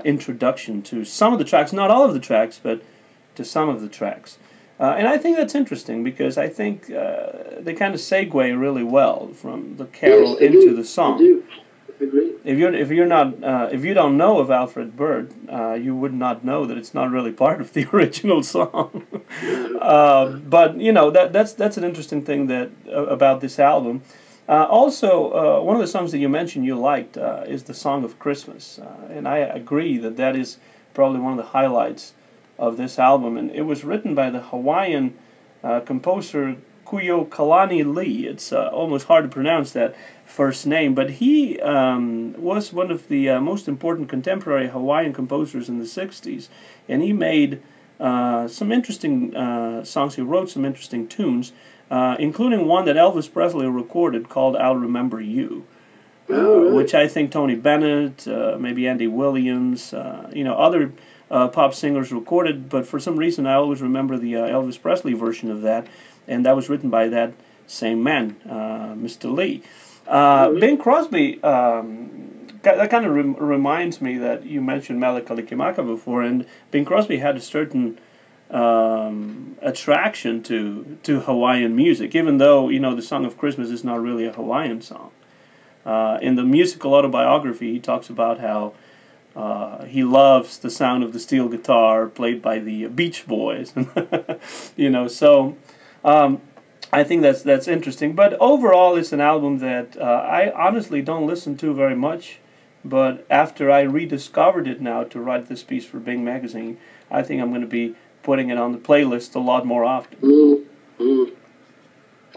introduction to some of the tracks, not all of the tracks, but to some of the tracks. And I think that's interesting because I think they kind of segue really well from the carol into the song. I do. I agree. If you don't know of Alfred Burt, you would not know that it's not really part of the original song. But that's an interesting thing that about this album. Also, one of the songs that you mentioned you liked is the Song of Christmas, and I agree that is probably one of the highlights of this album. And it was written by the Hawaiian composer Kuyokalani Lee. It's almost hard to pronounce that first name, but he was one of the most important contemporary Hawaiian composers in the 60s, and he made some interesting songs. He wrote some interesting tunes, including one that Elvis Presley recorded called "I'll Remember You," which I think Tony Bennett, maybe Andy Williams, other pop singers recorded, but for some reason I always remember the Elvis Presley version of that, and that was written by that same man, Mr. Lee. Bing Crosby, that kind of reminds me that you mentioned Mele Kalikimaka before, and Bing Crosby had a certain attraction to Hawaiian music, even though, the Song of Christmas is not really a Hawaiian song. In the musical autobiography, he talks about how he loves the sound of the steel guitar played by the Beach Boys. So I think that's interesting. But overall, it's an album that I honestly don't listen to very much. But after I rediscovered it now to write this piece for Bing Magazine, I think I'm going to be putting it on the playlist a lot more often.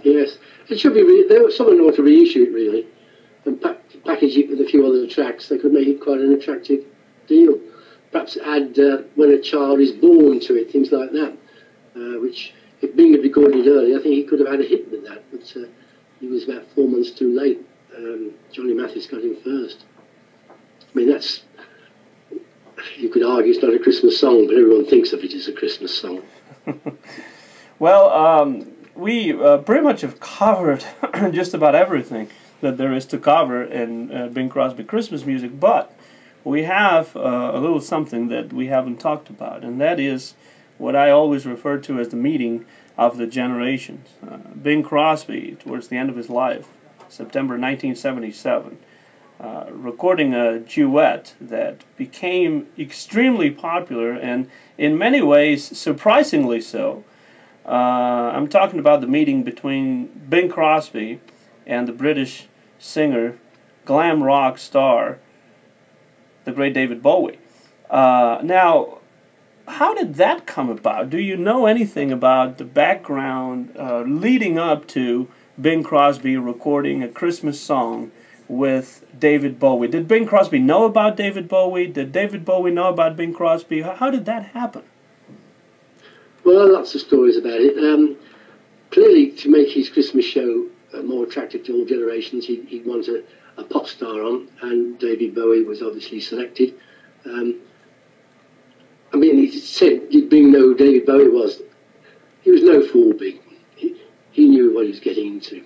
Yes, it should be. Someone ought to reissue it really, and package it with a few other tracks. They could make it quite an attractive deal. Perhaps add "When a Child is Born" to it, things like that. Which, if Bing had recorded it early, I think he could have had a hit with that. But he was about 4 months too late. Johnny Mathis got him first. I mean, you could argue it's not a Christmas song, but everyone thinks of it as a Christmas song. Well, we pretty much have covered just about everything that there is to cover in Bing Crosby Christmas music, but we have a little something that we haven't talked about, and that is what I always refer to as the meeting of the generations. Bing Crosby, towards the end of his life, September 1977, recording a duet that became extremely popular and in many ways surprisingly so. I'm talking about the meeting between Bing Crosby and the British singer, glam rock star, the great David Bowie. Now, how did that come about? Do you know anything about the background leading up to Bing Crosby recording a Christmas song with David Bowie? Did Bing Crosby know about David Bowie? Did David Bowie know about Bing Crosby? How did that happen? Well, lots of stories about it. Clearly, to make his Christmas show more attractive to all generations, he'd want a pop star on, and David Bowie was obviously selected. I mean, he said, did Bing know who David Bowie was? He was no fool, Bing. He knew what he was getting into.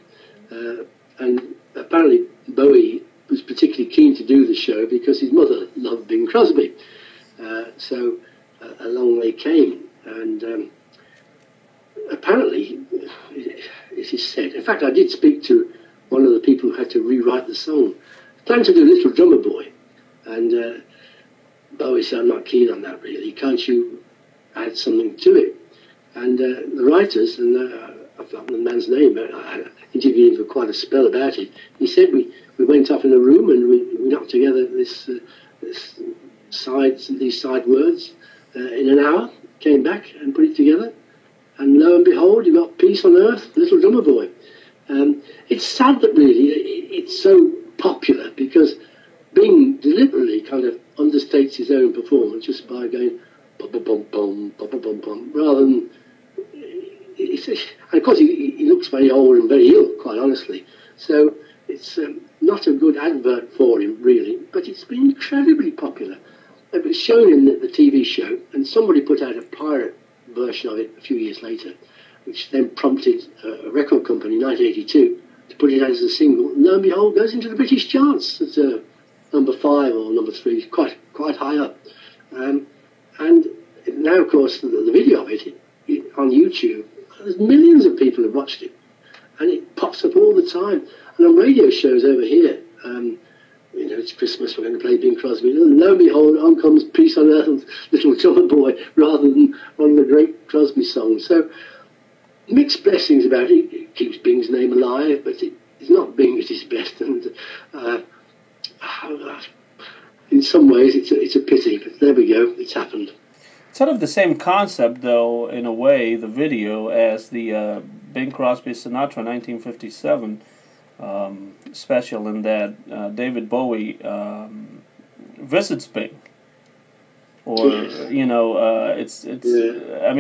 And apparently Bowie was particularly keen to do the show because his mother loved Bing Crosby. So along they came. And apparently, it is said, in fact, I did speak to one of the people who had to rewrite the song. I planned to do Little Drummer Boy. And Bowie said, I'm not keen on that really. Can't you add something to it? And the writers, and I've forgotten the man's name, I interviewed him for quite a spell about it. He said we went off in a room and we knocked together these side words in an hour, came back and put it together, and lo and behold, you got Peace on Earth, Little Drummer Boy. It's sad that really it's so popular because Bing deliberately kind of understates his own performance just by going bum bum bum bum bum bum bum, rather than. And of course, he looks very old and very ill, quite honestly. So it's not a good advert for him, really. But it's been incredibly popular. It was shown in the TV show, and somebody put out a pirate version of it a few years later, which then prompted a record company in 1982 to put it out as a single. And lo and behold, goes into the British charts at number 5 or number 3, quite high up. And now, of course, the video of it on YouTube, there's millions of people who've watched it, and it pops up all the time. And on radio shows over here, it's Christmas, we're going to play Bing Crosby. And lo and behold, on comes Peace on Earth, Little Drummer Boy, rather than one of the great Crosby songs. So mixed blessings about it. It keeps Bing's name alive, but it's not Bing at his best. And in some ways, it's a pity, but there we go, it's happened. Sort of the same concept, though, in a way, the video, as the Bing Crosby Sinatra 1957 special in that David Bowie visits Bing. Or I mean,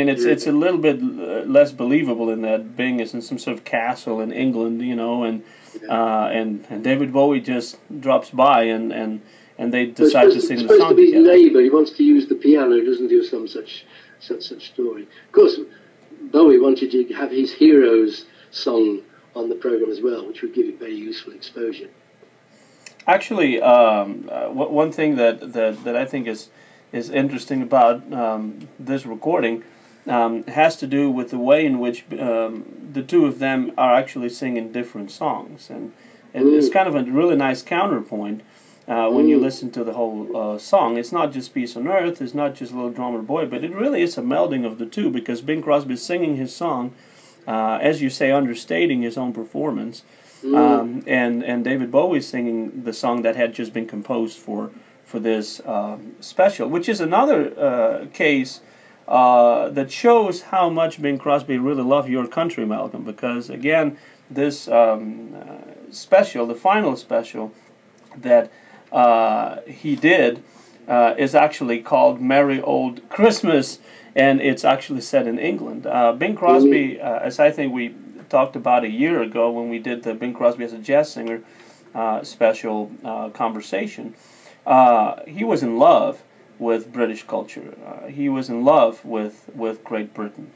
it's a little bit less believable in that Bing is in some sort of castle in England, and David Bowie just drops by and they decide to sing the song. It's supposed to be his neighbour. He wants to use the piano, doesn't he, or some such story. Of course, Bowie wanted to have his Heroes song on the program as well, which would give it very useful exposure. Actually, one thing that I think is interesting about this recording has to do with the way in which the two of them are actually singing different songs, and it's kind of a really nice counterpoint when you listen to the whole song. It's not just Peace on Earth, it's not just Little Drummer Boy, but it really is a melding of the two, because Bing Crosby is singing his song, as you say, understating his own performance, and David Bowie singing the song that had just been composed for this special, which is another case that shows how much Bing Crosby really loved your country, Malcolm, because, again, this special, the final special that he did, is actually called Merry Old Christmas, and it's actually set in England. Bing Crosby, as I think we talked about a year ago when we did the Bing Crosby as a Jazz Singer special conversation, he was in love with British culture. He was in love with Great Britain.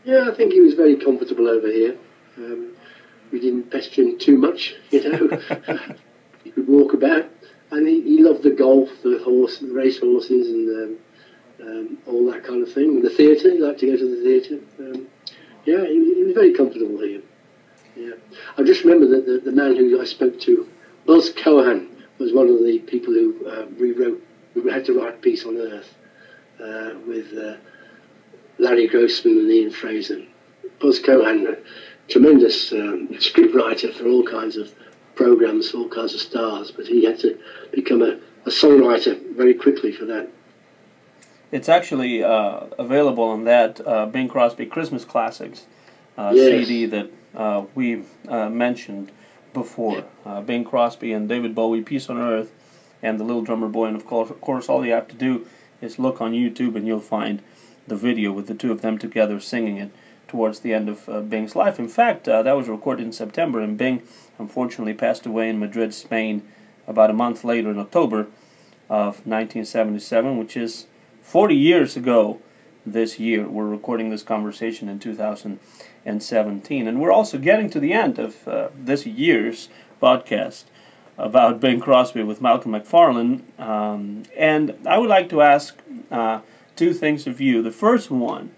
Yeah, I think he was very comfortable over here. We didn't pester him too much, He could walk about, and he loved the golf, the race horses, and all that kind of thing. And the theatre, he liked to go to the theatre. Yeah, he was very comfortable here. Yeah, I just remember that the man who I spoke to, Buzz Cohan, was one of the people who had to write Peace on Earth with Larry Grossman and Ian Fraser. Buzz Cohan, a tremendous scriptwriter for all kinds of programs, all kinds of stars, but he had to become a songwriter very quickly for that. It's actually available on that Bing Crosby Christmas Classics CD that we mentioned before. Bing Crosby and David Bowie, Peace on Earth, and the Little Drummer Boy. And of course, all you have to do is look on YouTube and you'll find the video with the two of them together singing it towards the end of Bing's life. In fact, that was recorded in September, and Bing unfortunately passed away in Madrid, Spain, about a month later in October of 1977, which is 40 years ago this year. We're recording this conversation in 2017, and we're also getting to the end of this year's podcast about Bing Crosby with Malcolm Macfarlane, and I would like to ask two things of you. The first one,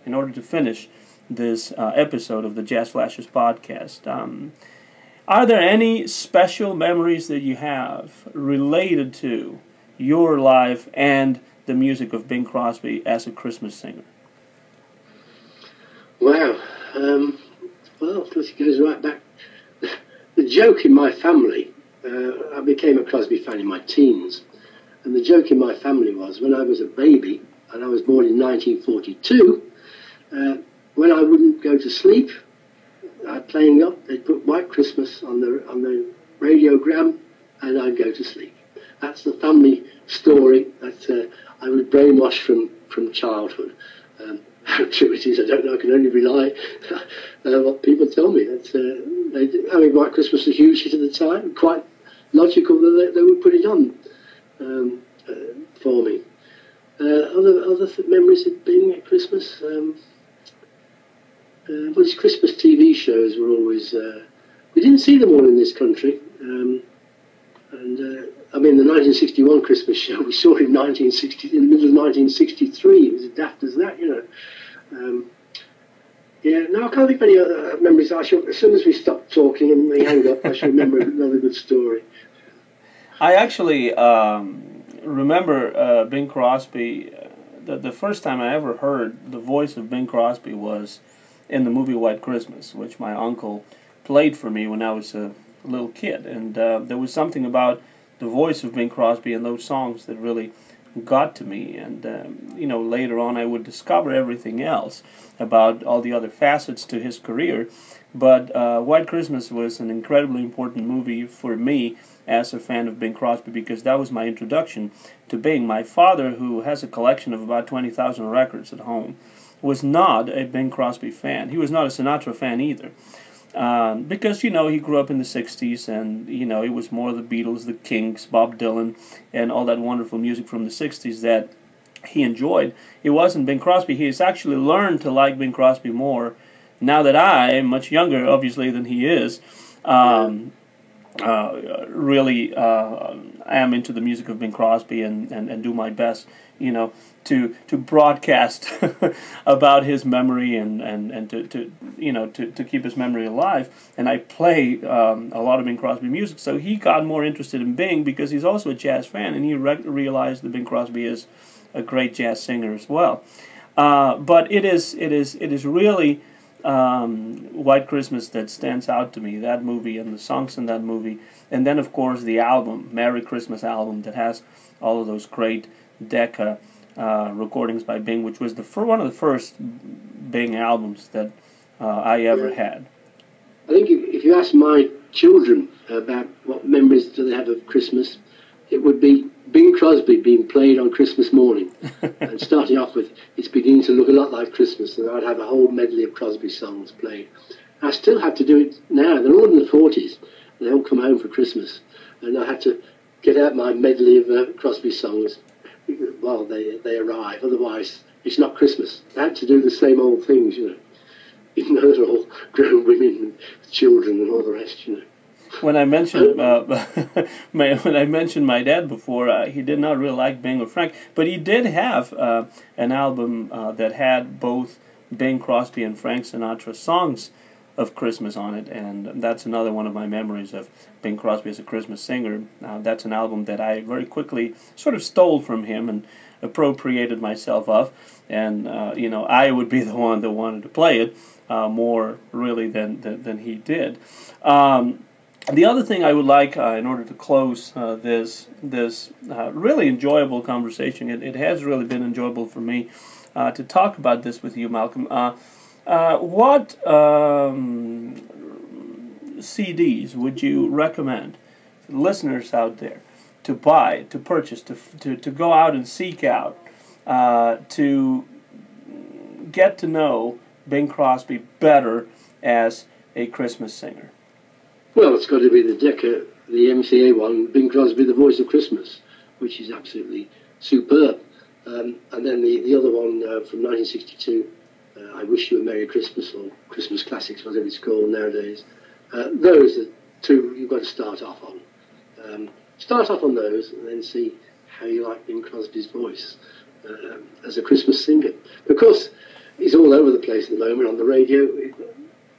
in order to finish this episode of the Jazz Flashes podcast, are there any special memories that you have related to your life and the music of Bing Crosby as a Christmas singer? Wow. Well, of course, it goes right back. The joke in my family, I became a Crosby fan in my teens, and the joke in my family was when I was a baby, and I was born in 1942, when I wouldn't go to sleep, playing up, they'd put White Christmas on the radiogram, and I'd go to sleep. That's the family story that I was brainwashed from childhood. How true it is, I don't know. I can only rely on what people tell me. White Christmas was a huge hit at the time. Quite logical that they would put it on for me. Other memories of being at Christmas. These Christmas TV shows were always. We didn't see them all in this country. The 1961 Christmas show we saw in 1960, in the middle of 1963. It was as daft as that, I can't think of any other memories. As soon as we stop talking and we hang up, I shall remember another good story. I actually remember Bing Crosby. The first time I ever heard the voice of Bing Crosby was in the movie White Christmas, which my uncle played for me when I was a little kid. And there was something about the voice of Bing Crosby and those songs that really got to me. And later on I would discover everything else about all the other facets to his career. But White Christmas was an incredibly important movie for me as a fan of Bing Crosby, because that was my introduction to Bing. My father, who has a collection of about 20,000 records at home, was not a Bing Crosby fan. He was not a Sinatra fan either. Because, he grew up in the 60s, and, it was more the Beatles, the Kinks, Bob Dylan, and all that wonderful music from the 60s that he enjoyed. It wasn't Bing Crosby. He has actually learned to like Bing Crosby more now that I am much younger, obviously, than he is. Really am into the music of Bing Crosby, and do my best, to broadcast about his memory, and to keep his memory alive. And I play a lot of Bing Crosby music, so he got more interested in Bing because he's also a jazz fan, and he realized that Bing Crosby is a great jazz singer as well. But it is really White Christmas that stands out to me, that movie and the songs in that movie, and then of course the album, Merry Christmas album, that has all of those great Decca recordings by Bing, which was one of the first Bing albums that I ever had. I think if you ask my children about what memories do they have of Christmas, it would be Bing Crosby being played on Christmas morning, and starting off with "It's beginning to look a lot like Christmas," and I'd have a whole medley of Crosby songs played. I still have to do it now. They're all in the 40s. They all come home for Christmas, and I had to get out my medley of Crosby songs while they arrive. Otherwise, it's not Christmas. I had to do the same old things, even though they're all grown women and children and all the rest, When I mentioned my dad before, he did not really like Bing or Frank, but he did have an album that had both Bing Crosby and Frank Sinatra songs of Christmas on it, and that's another one of my memories of Bing Crosby as a Christmas singer. That's an album that I very quickly sort of stole from him and appropriated myself of, and I would be the one that wanted to play it more really than he did. The other thing I would like, in order to close this really enjoyable conversation, it has really been enjoyable for me to talk about this with you, Malcolm. What CDs would you recommend listeners out there to buy, to purchase, to go out and seek out, to get to know Bing Crosby better as a Christmas singer? Well, it's got to be the Decca, the MCA one, Bing Crosby, The Voice of Christmas, which is absolutely superb. And then the other one from 1962, I Wish You a Merry Christmas, or Christmas Classics, whatever it's called nowadays. Those are two you've got to start off on. Start off on those and then see how you like Bing Crosby's voice as a Christmas singer. Of course, he's all over the place at the moment on the radio.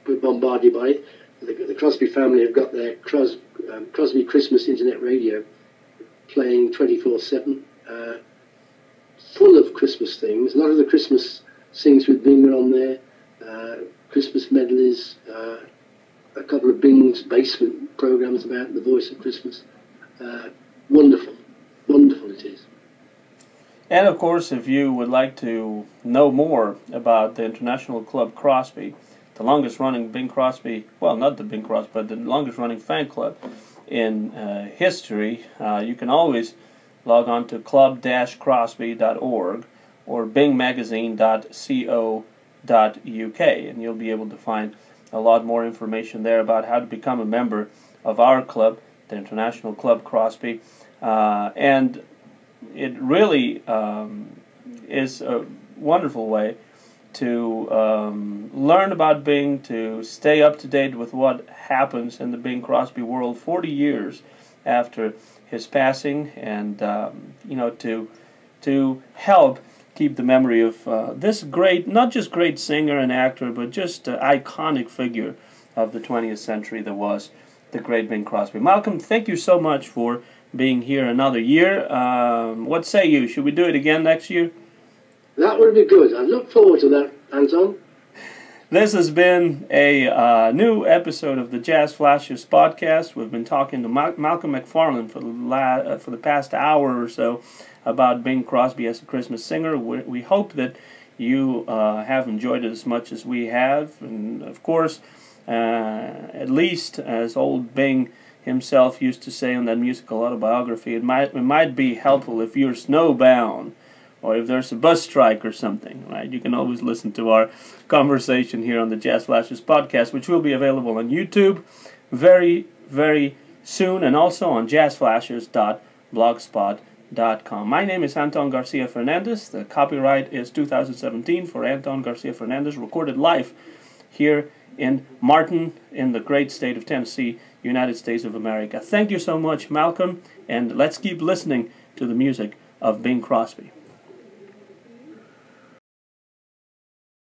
We're bombarded by it. The Crosby family have got their Crosby Christmas Internet Radio playing 24/7, full of Christmas things. A lot of the Christmas Sings with Bing are on there, Christmas medleys, a couple of Bing's basement programs about the voice of Christmas. Wonderful, wonderful it is. And of course, if you would like to know more about the International Club Crosby, the longest running Bing Crosby, well, not the Bing Crosby, but the longest running fan club in history, you can always log on to club-crosby.org or bingmagazine.co.uk, and you'll be able to find a lot more information there about how to become a member of our club, the International Club Crosby. And it really is a wonderful way to learn about Bing, to stay up to date with what happens in the Bing Crosby world 40 years after his passing, and to help keep the memory of this great, not just great singer and actor, but just iconic figure of the 20th century that was the great Bing Crosby. Malcolm, thank you so much for being here another year. What say you? Should we do it again next year? That would be good. I look forward to that, Anton. This has been a new episode of the Jazz Flashes podcast. We've been talking to Malcolm Macfarlane for the past hour or so about Bing Crosby as a Christmas singer. We hope that you have enjoyed it as much as we have, and of course, at least as old Bing himself used to say in that musical autobiography, it might be helpful if you're snowbound or if there's a bus strike or something, right? You can always listen to our conversation here on the Jazz Flashes podcast, which will be available on YouTube very, very soon, and also on jazzflashes.blogspot.com. My name is Anton Garcia Fernandez. The copyright is 2017 for Anton Garcia Fernandez, recorded live here in Martin, in the great state of Tennessee, United States of America. Thank you so much, Malcolm, and let's keep listening to the music of Bing Crosby.